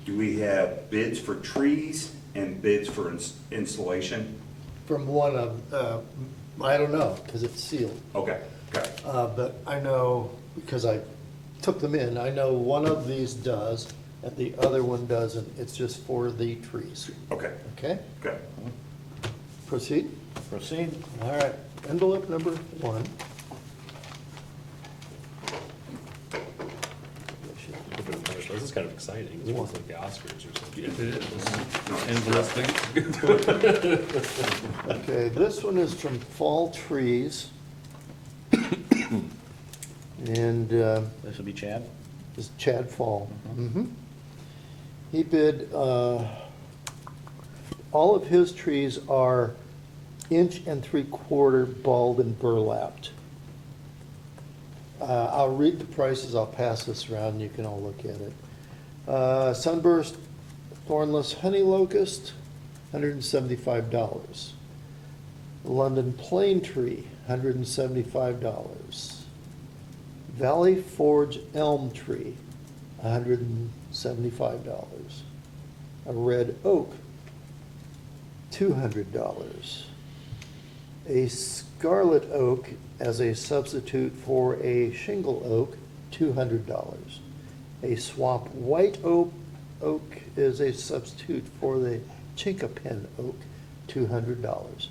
do we have bids for trees and bids for installation? From one of, I don't know, because it's sealed. Okay, okay. But I know, because I took them in, I know one of these does, and the other one doesn't. It's just for the trees. Okay, Okay? good. Proceed? Proceed. All right. Envelope number 1. This is kind of exciting. It's almost like the Oscars or something. It is. No, Envelope. Okay, this one is from Fall Trees. And This will be Chad. this is Chad Fall. He bid, all of his trees are 1.75 inch balled and burlapped. I'll read the prices, I'll pass this around, and you can all look at it. Sunburst Thornless Honey Locust, $175. London plane tree, $175. Valley Forge elm tree, $175. A red oak, $200. A scarlet oak as a substitute for a shingle oak, $200. A swamp white oak is a substitute for the chinkapin oak, $200.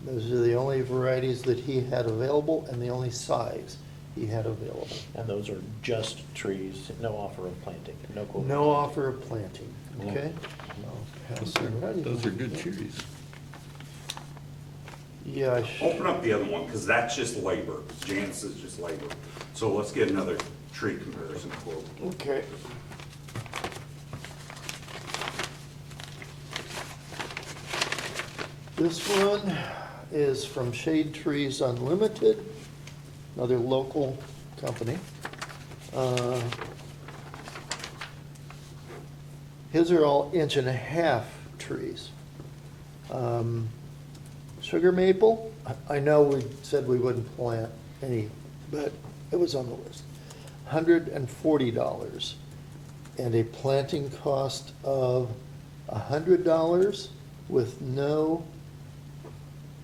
Those are the only varieties that he had available and the only size he had available. And those are just trees, no offer of planting, no quote. No offer of planting, okay? I'll pass that right Those are along. good trees. Yeah, Open up the other one, because that's just labor. Janus is just labor. So let's get another tree comparison quote. okay. This one is from Shade Trees Unlimited, another local company. His are all 1.5 trees. Sugar maple, I know we said we wouldn't plant any, but it was on the list. $140, and a planting cost of $100 with no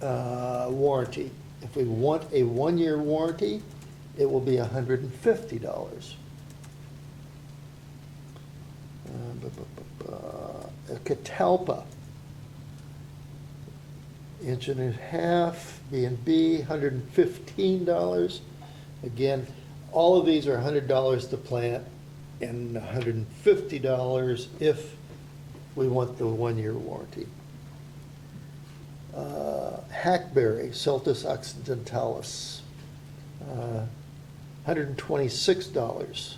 warranty. If we want a 1-year warranty, it will be $150. A catalpa, 1.5 B&B, $115. Again, all of these are $100 to plant and $150 if we want the 1-year warranty. Hackberry, Celtis occidentalis, $126.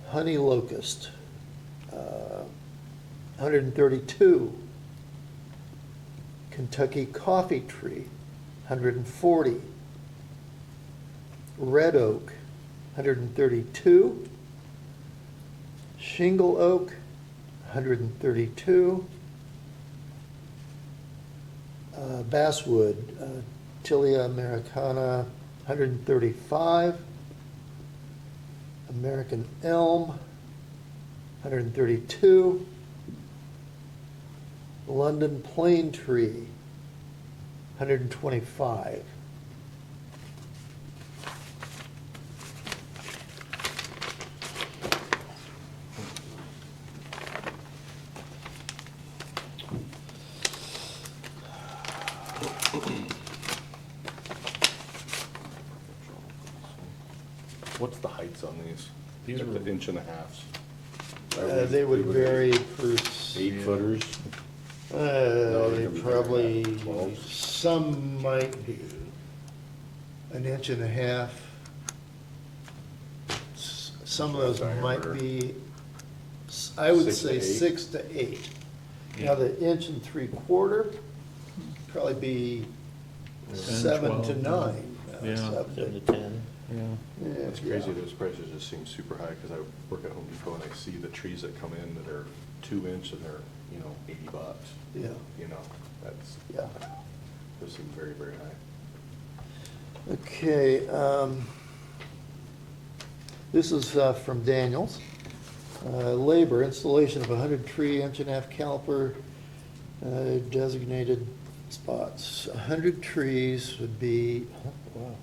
Honey locust, $132. Kentucky coffee tree, $140. Red oak, $132. Shingle oak, $132. Basswood, Tilia americana, $135. American elm, $132. London plane tree, $125. What's the heights on these? These Like are- the 1.5s. They would vary for, 8-footers? they're gonna be probably, bigger than that, 12s. some might be 1.5 inches. Some of those might be, I would 6 to say 8. 6 to 8. Now, the 1.75 probably be 7 to 12, 9. Yeah. 7 to 10. Yeah. Yeah, It's crazy, those prices just seem super high, because I work at Home Depot and I see the trees that come in that are 2-inch and they're, $80. Yeah, That's, yeah. those seem very, very high. Okay, this is from Daniels. Labor, installation of 100 tree, 1.5 caliper, designated spots. 100 trees would be, wow,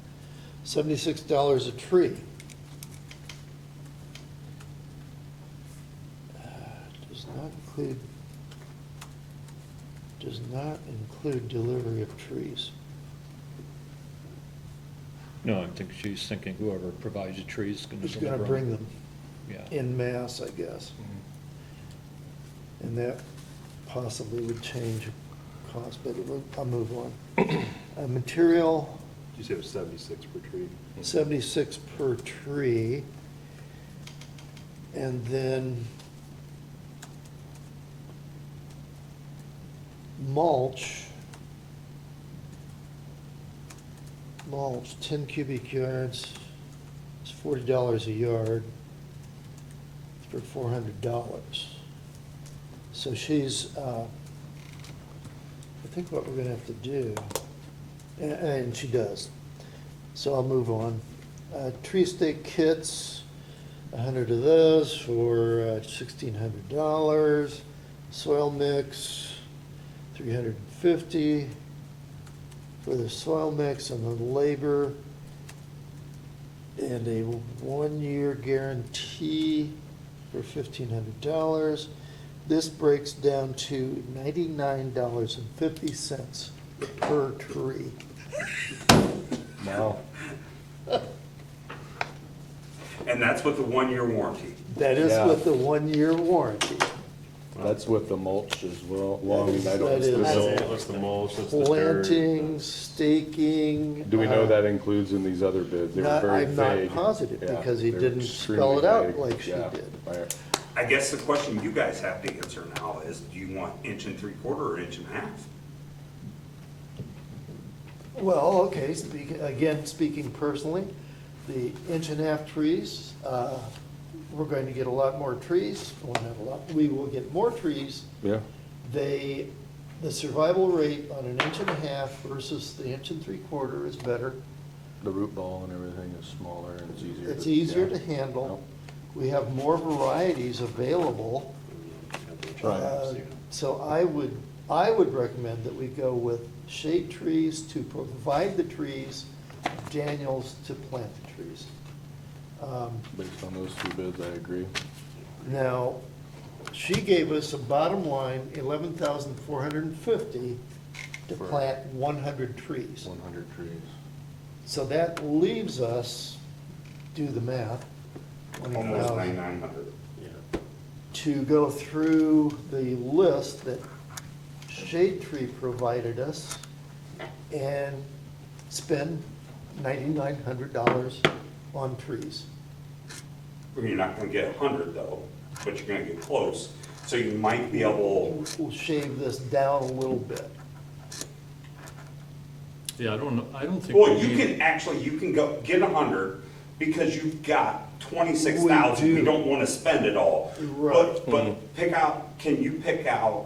$76 a tree. Does not include delivery of trees. No, I think she's thinking whoever provides the trees is gonna Who's deliver gonna bring them Yeah. in mass, I guess. And that possibly would change cost, but I'll move on. Material, You said it was 76 per tree? 76 per tree. And then mulch, 10 cubic yards, it's $40 a yard for $400. So she's, I think what we're gonna have to do, and she does, so I'll move on. Tree stake kits, 100 of those for $1,600. Soil mix, $350 for the soil mix and the labor. And a 1-year guarantee for $1,500. This breaks down to $99.50 per tree. Wow. And that's with the 1-year warranty. That is Yeah. with the 1-year warranty. That's with the mulch as well, along, I don't. That is- That's the mulch, that's the dirt. Planting, staking. Do we know that includes in these other bids? They were Not- very I'm not vague. positive, Yeah, because he they were didn't extremely spell it out vague. like she Yeah. did. Right. I guess the question you guys have to answer now is, do you want 1.75 or 1.5? Well, okay, speaking personally, the 1.5 trees, we're going to get a lot more trees, well, not a lot, we will get more trees. Yeah. The survival rate on an 1.5 versus the 1.75 is better. The root ball and everything is smaller and it's easier. It's easier yeah. to handle. We have more varieties available. Right. So I would recommend that we go with shade trees to provide the trees, Daniels to plant the trees. Based on those two bids, I agree. Now, she gave us a bottom line, $11,450 to For- plant 100 trees. 100 trees. So that leaves us, do the math, Almost 20,000. 9,900. To go through the list that Shade Tree provided us and spend $9,900 on trees. You're not gonna get 100 though, but you're gonna get close. So you might be able, We'll shave this down a little bit. Yeah, I don't know, I don't think. well, we you need- can actually, you can go get 100 because you've got 26,000. We We do. don't wanna spend it all. Right. But pick out, can you pick out,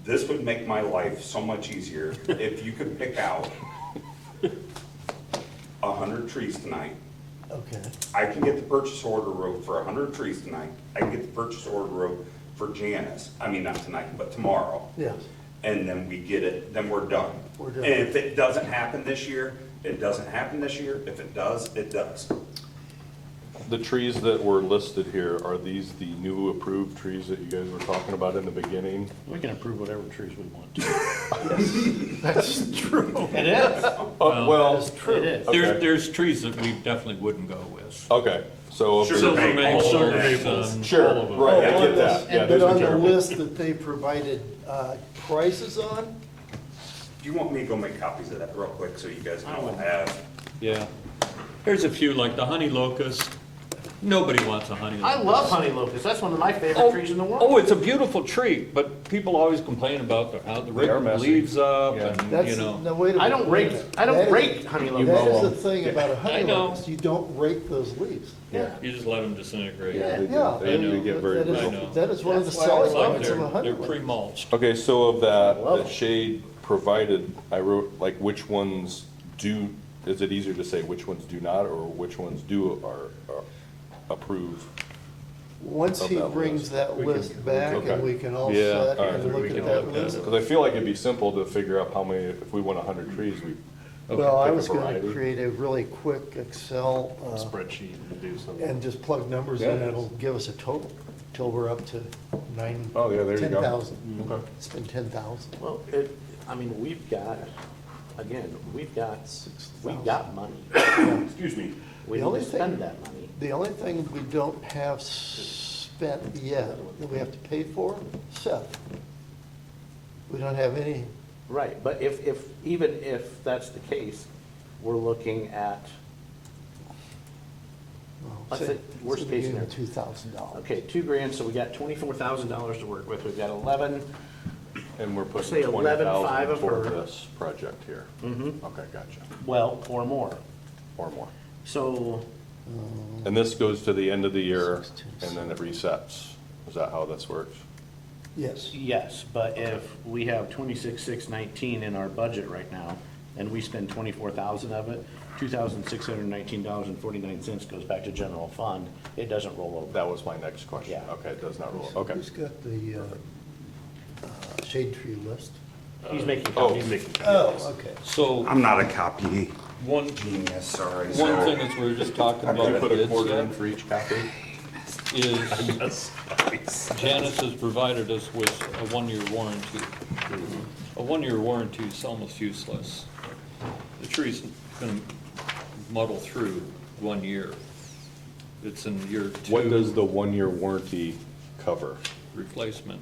this would make my life so much easier if you could pick out 100 trees tonight. Okay. I can get the purchase order wrote for 100 trees tonight. I can get the purchase order wrote for Janice. I mean, not tonight, but tomorrow. Yes. And then we get it, then we're done. We're done. And if it doesn't happen this year, it doesn't happen this year. If it does, it does. The trees that were listed here, are these the new approved trees that you guys were talking about in the beginning? We can approve whatever trees we want. That's true. It is. Well, That's true. It is. Okay. There's trees that we definitely wouldn't go with. okay, so. Sure. Silver Maple, maples, silver maples, Sure, all of them. right, I On get the- that. Yeah, But those are on the terrible. list that they provided prices on, Do you want me to go make copies of that real quick so you guys can all have? Yeah. There's a few, like the honey locust. Nobody wants a honey locust. I love honey locust. That's one of my favorite trees in the world. Oh, it's a beautiful tree, but people always complain about how the They are rake the messy. leaves up Yeah. and, that's, you know. no, wait a minute. I don't wait a rake, minute. I That don't is- rake honey That locust. is the thing about a I honey know. locust, you don't rake those leaves. Yeah. You just let them disintegrate. Yeah, they do. Yeah. They know. get very That is- I brittle. know. That is one of the That's why I selling love points of a They're honey they're locust. pre-mulched. Okay, so of that, Love the it. shade provided, I wrote, like, which ones do, is it easier to say which ones do not, or which ones do are approved? Once of he that brings list. that We can- list back Okay. and we can all Yeah, sit all and right. look We at can that look at list. it. Because I feel like it'd be simple to figure out how many, if we want 100 trees, we. Well, I pick a was gonna variety. create a really quick Excel, Spreadsheet to do something. and just plug numbers in, Yeah. it'll give us a total, till we're up to nine, Oh, yeah, there you go. 10,000. Okay. It's been 10,000. Well, I mean, we've got money. Excuse me. We The need only to thing- spend that money. The only thing we don't have spent yet, that we have to pay for, Seth. We don't have any, Right, but even if that's the case, we're looking at, well, Let's say, say worst case scenario. $2,000. okay, $2,000, so we got $24,000 to work with. We've got 11, And we're Let's putting say 11,500 20,000 of toward her. this project here. Mhm. Okay, gotcha. well, or more. Or more. So, And this goes to the end of the year, and then it resets. Is that how this works? Yes. Yes, but if we have 26,619 in our budget right now, and we spend 24,000 of it, $2,619.49 goes back to general fund, it doesn't roll over. That was my next question. Yeah. Okay, it does not roll, okay. Who's got the shade tree list? He's making Oh, copies. He's making. Oh, okay. So, I'm not a copy one, genius, sorry. one so- thing that we were just talking Did you about put a bids quarter in yet, for each copy? is Janice has provided us with a one-year warranty. A one-year warranty is almost useless. The tree's gonna muddle through 1 year. It's in year 2. What does the 1-year warranty cover? Replacement,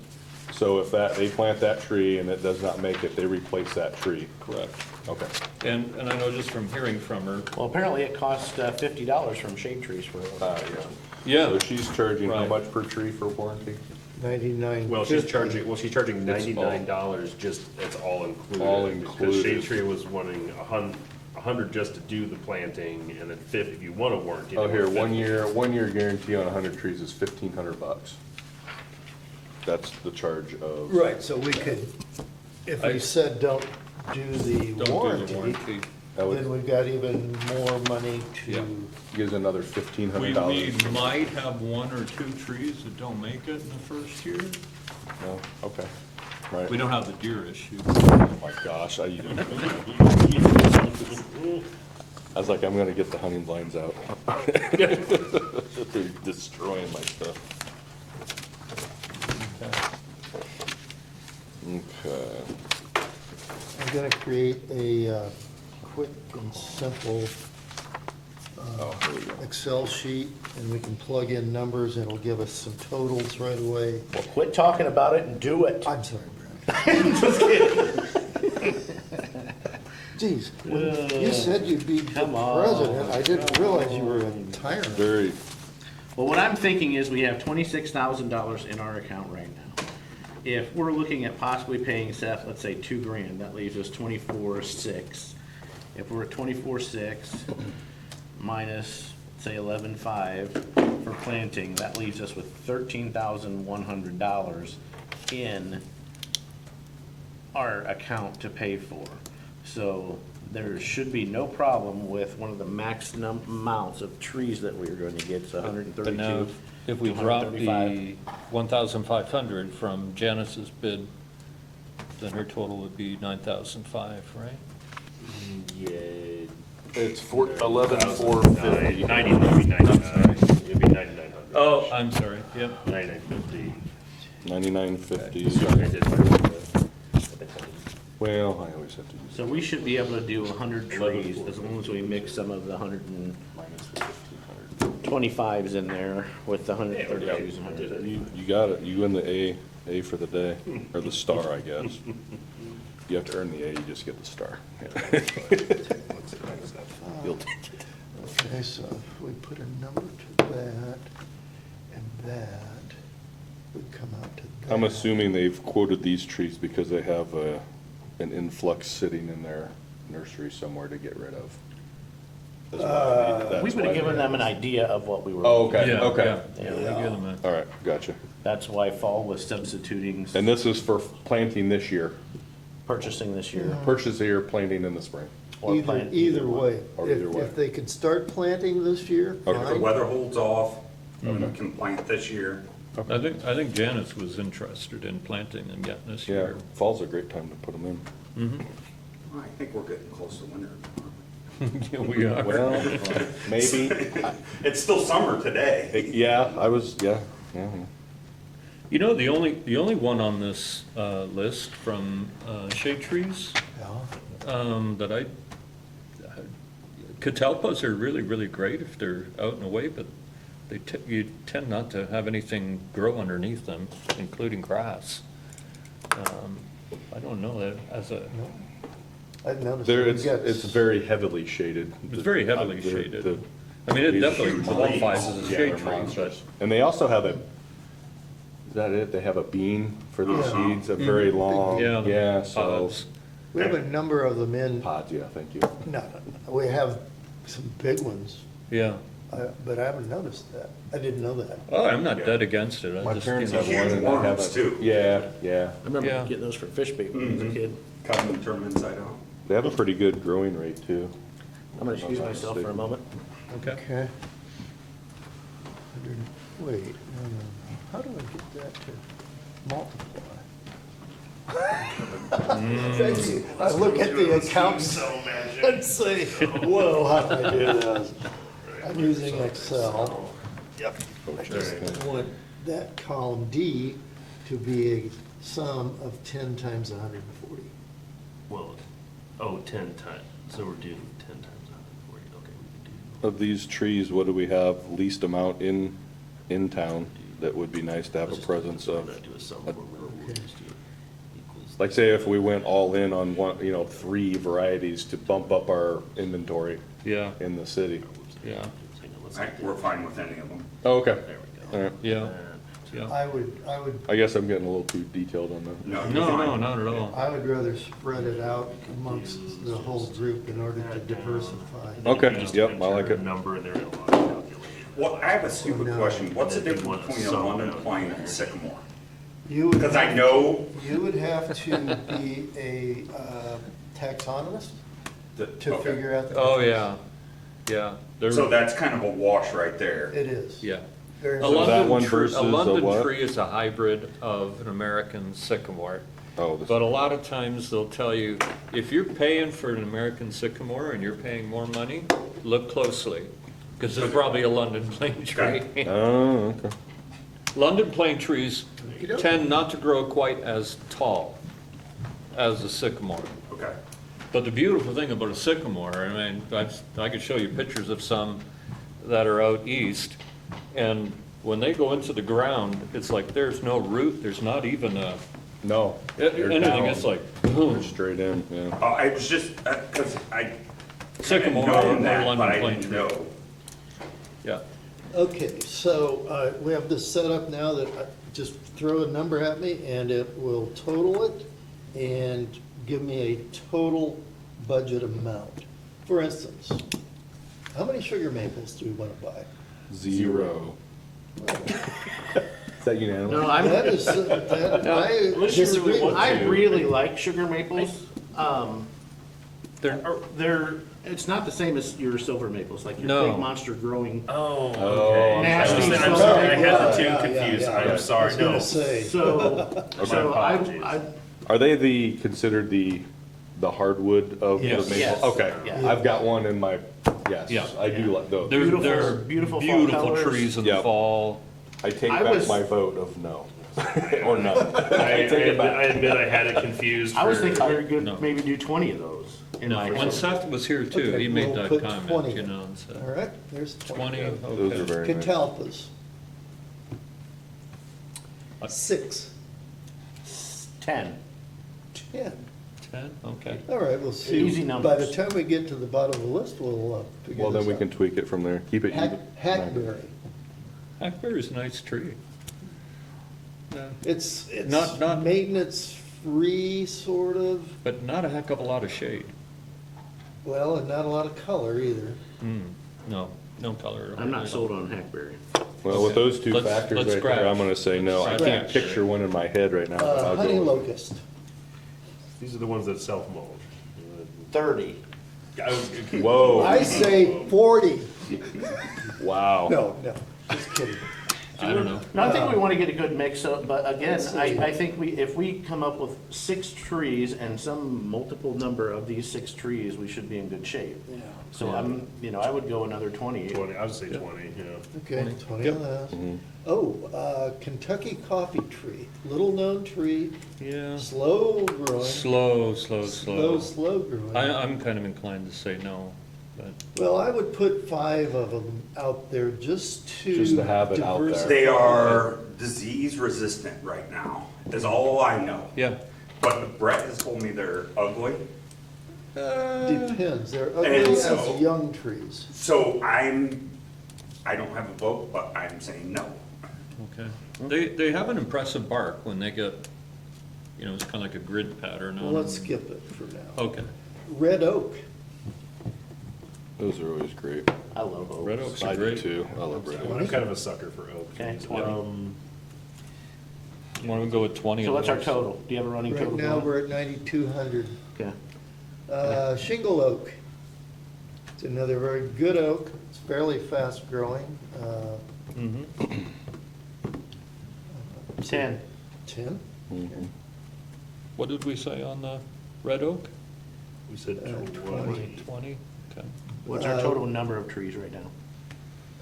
So if they plant that tree and it does not make it, they replace that tree? correct. Okay. And I know just from hearing from her, Well, apparently it costs $50 from shade trees for, Yeah. yeah, So she's charging how Right. much per tree for warranty? 99. Well, she's charging It's all- $99, just, it's all included. All Because Shade included. Tree was wanting a hundred just to do the planting, and then 50 if you want a warranty. Oh, they here, want 50. 1 year guarantee on 100 trees is $1,500. That's the charge of. Right, so we could, if we said don't do the don't do the warranty, warranty. That would- then we've got even more money Yeah. to, Gives another We $1,500. might have 1 or 2 trees that don't make it in the first year. No, okay, right. We don't have the deer issue. Oh my gosh, I was like, I'm gonna get the hunting blinds out. They're destroying my stuff. Okay. I'm gonna create a quick and simple Oh, here we go. Excel sheet, and we can plug in numbers, and it'll give us some totals right away. well, quit talking about it and do it. I'm sorry, Brad. Geez, when you said you'd be the Come on, president, I didn't realize you were a tyrant. Very, Well, what I'm thinking is we have $26,000 in our account right now. If we're looking at possibly paying Seth, let's say $2,000, that leaves us 24,600. If we're at 24,600 minus, say, 11,500 for planting, that leaves us with $13,100 in our account to pay for. So there should be no problem with one of the max amounts of trees that we are going to get, it's But now, 132 if we to drop 135. the 1,500 from Janice's bid, then her total would be 9,500, right? Yeah. it's 11,450. 99, it'd be 9,900. Oh, I'm sorry, yep. 9,950. 99.50. Sorry, I did my. Well, I always have to use. So we should be able to do 100 trees as long as we mix some of the 125s in there with the 132s and 130s. You got it, you win the A for the day, or the star, I guess. You have to earn the A, you just get the star. You'll take it. Okay, so if we put a number to that, and that would come out to that. I'm assuming they've quoted these trees because they have an influx sitting in their nursery somewhere to get rid of. That's why- We that's would why have given they- them an idea of what we were. Oh, okay, Yeah, okay. yeah, Yeah, we give them a. All right, gotcha. That's why fall was substituting, And this is for planting this year, purchasing this year. purchase here, planting in the spring. Or Either, plant either way. Or If- either way. If they could start planting this year, Okay. If the fine. weather holds off, we can plant this year. I think Janice was interested in planting them yet this Yeah, year. fall's a great time to put them in. I think we're getting close to winter. Yeah, we are. Well, maybe, It's still summer today. yeah, yeah. You know, the only one on this list from shade trees Yeah. that catalpas are really, really great if they're out and away, but you tend not to have anything grow underneath them, including grass. I don't know that as a, I've noticed. There, we've it's, got it's very heavily shaded. it's very heavily The- shaded. the- I mean, it these definitely trees. qualifies as a Yeah, shade they're tree, but monsters. And they also have is that it? They have a bean for the Yeah. seeds, a very long, yeah. yeah, so. pods. We have a number of them in, Pods, yeah, thank you. no, we have some big ones. Yeah, But I haven't noticed that. I didn't know that. Oh, I'm not dead against it. I My just, parents you know, have one Huge and I worms, haven't. too. Yeah, yeah. I remember Yeah. getting those for fish bait when I was a kid. Cut them and turn them inside out. They have a pretty good growing rate too. I'm gonna excuse myself for a moment. Okay. Okay. Wait, no. How do I get that to multiply? Thank you. I look at the accounts and say, whoa, how do I do this? I'm using Excel. Yep. I just want that column D to be a sum of 10 times 140. Well, 10 times, so we're doing 10 times 140, okay, we can do. Of these trees, what do we have least amount in town that would be nice to have a presence of? Do a sum where we'll just do equals. Like say if we went all in on one, 3 varieties to bump up our inventory Yeah, in the city. yeah, Hang on, let's I- look at- We're fine with any of them. Oh, okay. There we All go. right. yeah, yeah. I would I guess I'm getting a little too detailed on that. No, you're No, no, fine. not at all. I would rather spread it out amongst the whole group in order to diversify. And then if Okay, you just yep, enter I like a it. Number and they're in a lot calculated. Well, I have a stupid No. question. What's the And then difference one between a sum London out. pine and a sycamore? You would Because I have- know You would have to be a taxonomist that. to okay. figure out the. Oh, yeah, yeah. There- So that's kind of a wash right there. It is. Yeah. Very A much. So that London one tree, versus a a London what? tree is a hybrid of an American sycamore. Oh, But a lot of times they'll tell you, if you're paying for an American sycamore and you're paying more money, look closely, because it's probably a London plane tree. oh, okay. London plane trees tend not to grow quite as tall as the sycamore. Okay. But the beautiful thing about a sycamore, I mean, I could show you pictures of some that are out east, and when they go into the ground, it's like there's no root, there's not even a, No. they're anything, down. it's like, They're boom. straight in, yeah. I was just, because I Sycamore had or known that, but London I plane didn't tree. know. Yeah, Okay, so we have this set up now that just throw a number at me and it will total it and give me a total budget amount. For instance, how many sugar maples do we want to buy? 0. Is that unanimous? No, That is, that, I Unless you really disagree. want I to. really like sugar maples. they're, They're, it's not the same as your silver maples, like your No. big monster growing. Oh, Oh, okay. Nasty I'm sorry, I had the Yeah, two yeah, confused, yeah, I'm yeah. I sorry, was no. gonna say, So, so apologies. I, Are they considered the hardwood of the Yes. maple? Yes. Okay, Yeah. I've got one in my, yes, Yeah. I do like those. they're, Beautiful- they're beautiful fall beautiful colors. trees in the Yep. fall. I take I back was- my vote of no, or no. I take it back. I admit I had it confused. I was for- thinking we could No. maybe do 20 of those in my. When Seth was here too, Okay, he made we'll that put comment, 20 you in. know, and said, all right, there's 20,20. Those are okay. very nice. Catalpas. 6, 10. 10. 10, okay. All right, we'll see. Easy By the numbers. time we get to the bottom of the list, we'll figure Well, this then we out. can tweak it from there, keep it even. Hackberry. Hackberry's a nice tree. Yeah. It's Not- maintenance free, sort of, But not a heck of a lot of shade. well, and not a lot of color either. No, no color. I'm not sold on hackberry. Well, with those two Let's- factors let's right scratch. there, I'm gonna say no. I can't Scratch. picture one in my head right now. but I'll go Honey with- locust. These are the ones that self-mold. 30. Whoa, I say 40. wow. No, just kidding. I don't know. No, I think we want to get a good mix up, but again, Let's see. I think if we come up with 6 trees and some multiple number of these 6 trees, we should be in good shape. Yeah. So I would go another 20. 20, I would say 20, yeah. Okay, 20 Yep. on that. Mm-hmm. Oh, Kentucky coffee tree, little known tree, Yeah, slow growing. slow. Slow growing. I'm kind of inclined to say no, but, Well, I would put 5 of them out there just to. Just to have it out there. diversify. They are disease resistant right now, is all I know. yeah. But Brett has told me they're ugly. Depends, they're And ugly so- as young trees. So I don't have a vote, but I'm saying no. Okay. They have an impressive bark when they get, you know, it's kind of like a grid pattern on Well, them. let's skip it for now. Okay. Red oak, Those are always great. I love oaks. Red oaks I are do great. too. I love red I'm oaks. kind of a sucker for oak Okay, trees. 20. Want to go with 20 So of what's our those? total? Do you have a running Right total? now, going? we're at 9,200. Okay. Shingle oak. It's another very good oak. It's fairly fast growing. Mhm. 10. 10? Mhm. What did we say on the red oak? We said 20. 20, okay. What's our total number of trees right now?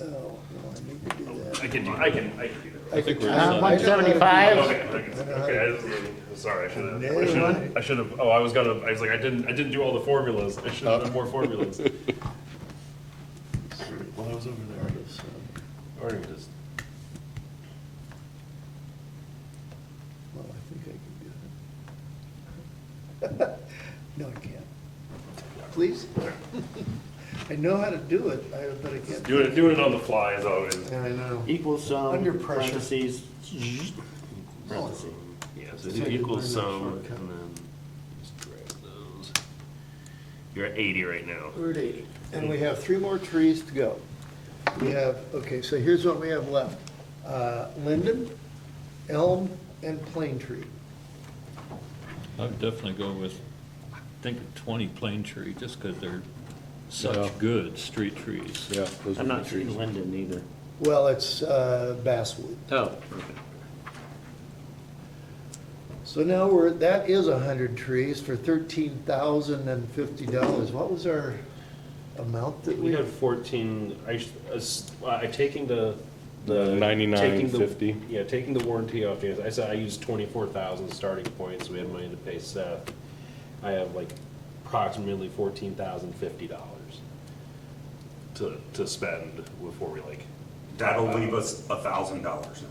Oh, no, I need to do that. I can do that. I think we're I set. don't know how to do 75? it. Okay, sorry, No. I should have, I was like, I didn't do all the formulas. I should have done more formulas. Well, I was over there. Or even just, Well, I think I can do it. No, I can't. Please? I know how to do it, but I can't. doing it on the fly is always. Yeah, I know. Equals some. Under pressure. Parentheses. Parentheses. Yeah, so So you it equals learn that some, shortcut. and then just grab those. You're at 80 right now. We're at 80, and we have 3 more trees to go. We have, okay, so here's what we have left. Linden, elm, and plane tree. I would definitely go with, I think 20 plane tree, just because they're Yeah. such good street trees. Yeah, those are I'm good not seeing trees. linden either. Well, it's basswood. Oh, okay. So now that is 100 trees for $13,050. What was our amount that We we? had 14, I taking the. The 99.50. Yeah, taking the warranty off, James, I said I used 24,000 starting point, so we had money to pay Seth. I have like approximately $14,050 to spend before we like. That'll leave us $1,000.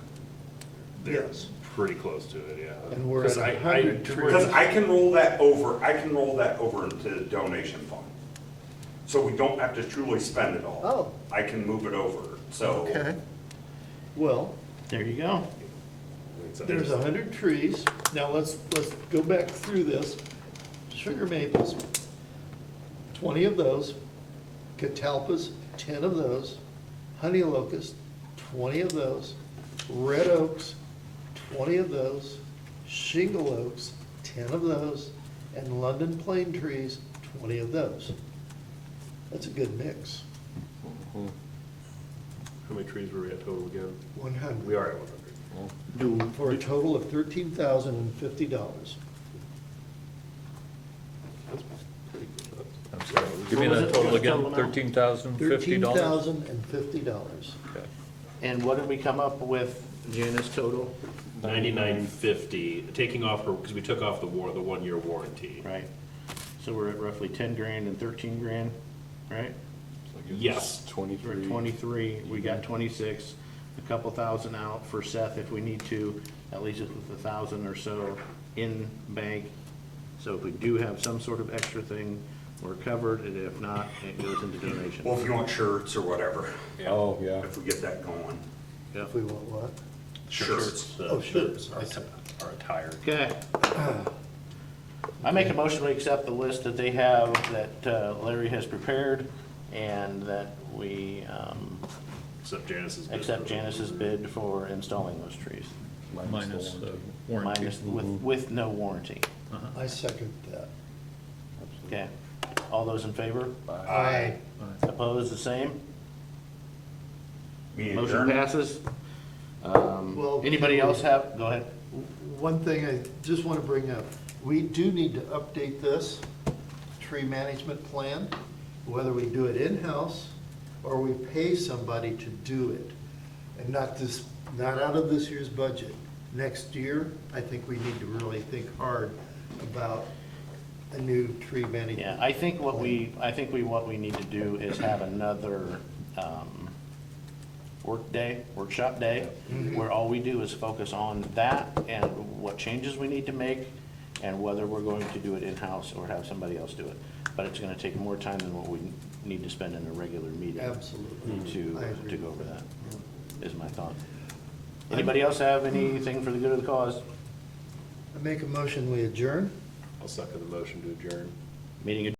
They're Yes. pretty close to it, yeah. And we're 'Cause at I- 100 trees. Because I can roll that over into the donation fund. So we don't have to truly spend it all. Oh. I can move it over, so. Okay. Well, There you go. there's 100 trees. Now let's go back through this. Sugar maples, 20 of those. Catalpas, 10 of those. Honey locust, 20 of those. Red oaks, 20 of those. Shingle oaks, 10 of those. And London plane trees, 20 of those. That's a good mix. How many trees were we at total again? 100. We are at 100. For a total of $13,050. I'm sorry, give me What was that it? total What was the again, total amount? $13,050? $13,050. Okay. And what did we come up with, Janice, total? 99.50, taking off, because we took off the 1-year warranty. Right. So we're at roughly 10 grand and 13 grand, right? Yes. We're 23. at 23, we got 26, a couple thousand out for Seth if we need to, at least with 1,000 or so in bank. So if we do have some sort of extra thing, we're covered, and if not, it goes into donation. Well, if you want shirts or whatever, Oh, yeah. if we get that going. If we want what? Shirts. Oh, shirts. Our attire. Okay. I make a motion to accept the list that they have, that Larry has prepared, and that we Except Janice's. bid accept for- Janice's bid for installing those trees. Minus the warranty. Minus, with no warranty. I second that. Okay. All those in favor? Aye. Opposed, the same? Me and Motion Aaron? passes. Well, Anybody else have, go ahead. One thing I just want to bring up, we do need to update this tree management plan, whether we do it in-house or we pay somebody to do it. And not out of this year's budget. Next year, I think we need to really think hard about a new tree management. Yeah, I think what we need to do is have another workshop day, where all we do is focus on that and what changes we need to make, and whether we're going to do it in-house or have somebody else do it. But it's gonna take more time than what we need to spend in a regular meeting. Absolutely. To I agree. to go over that, is my thought. Anybody else have anything for the good of the cause? I make a motion, we adjourn. I'll second the motion to adjourn. Meeting adjourned.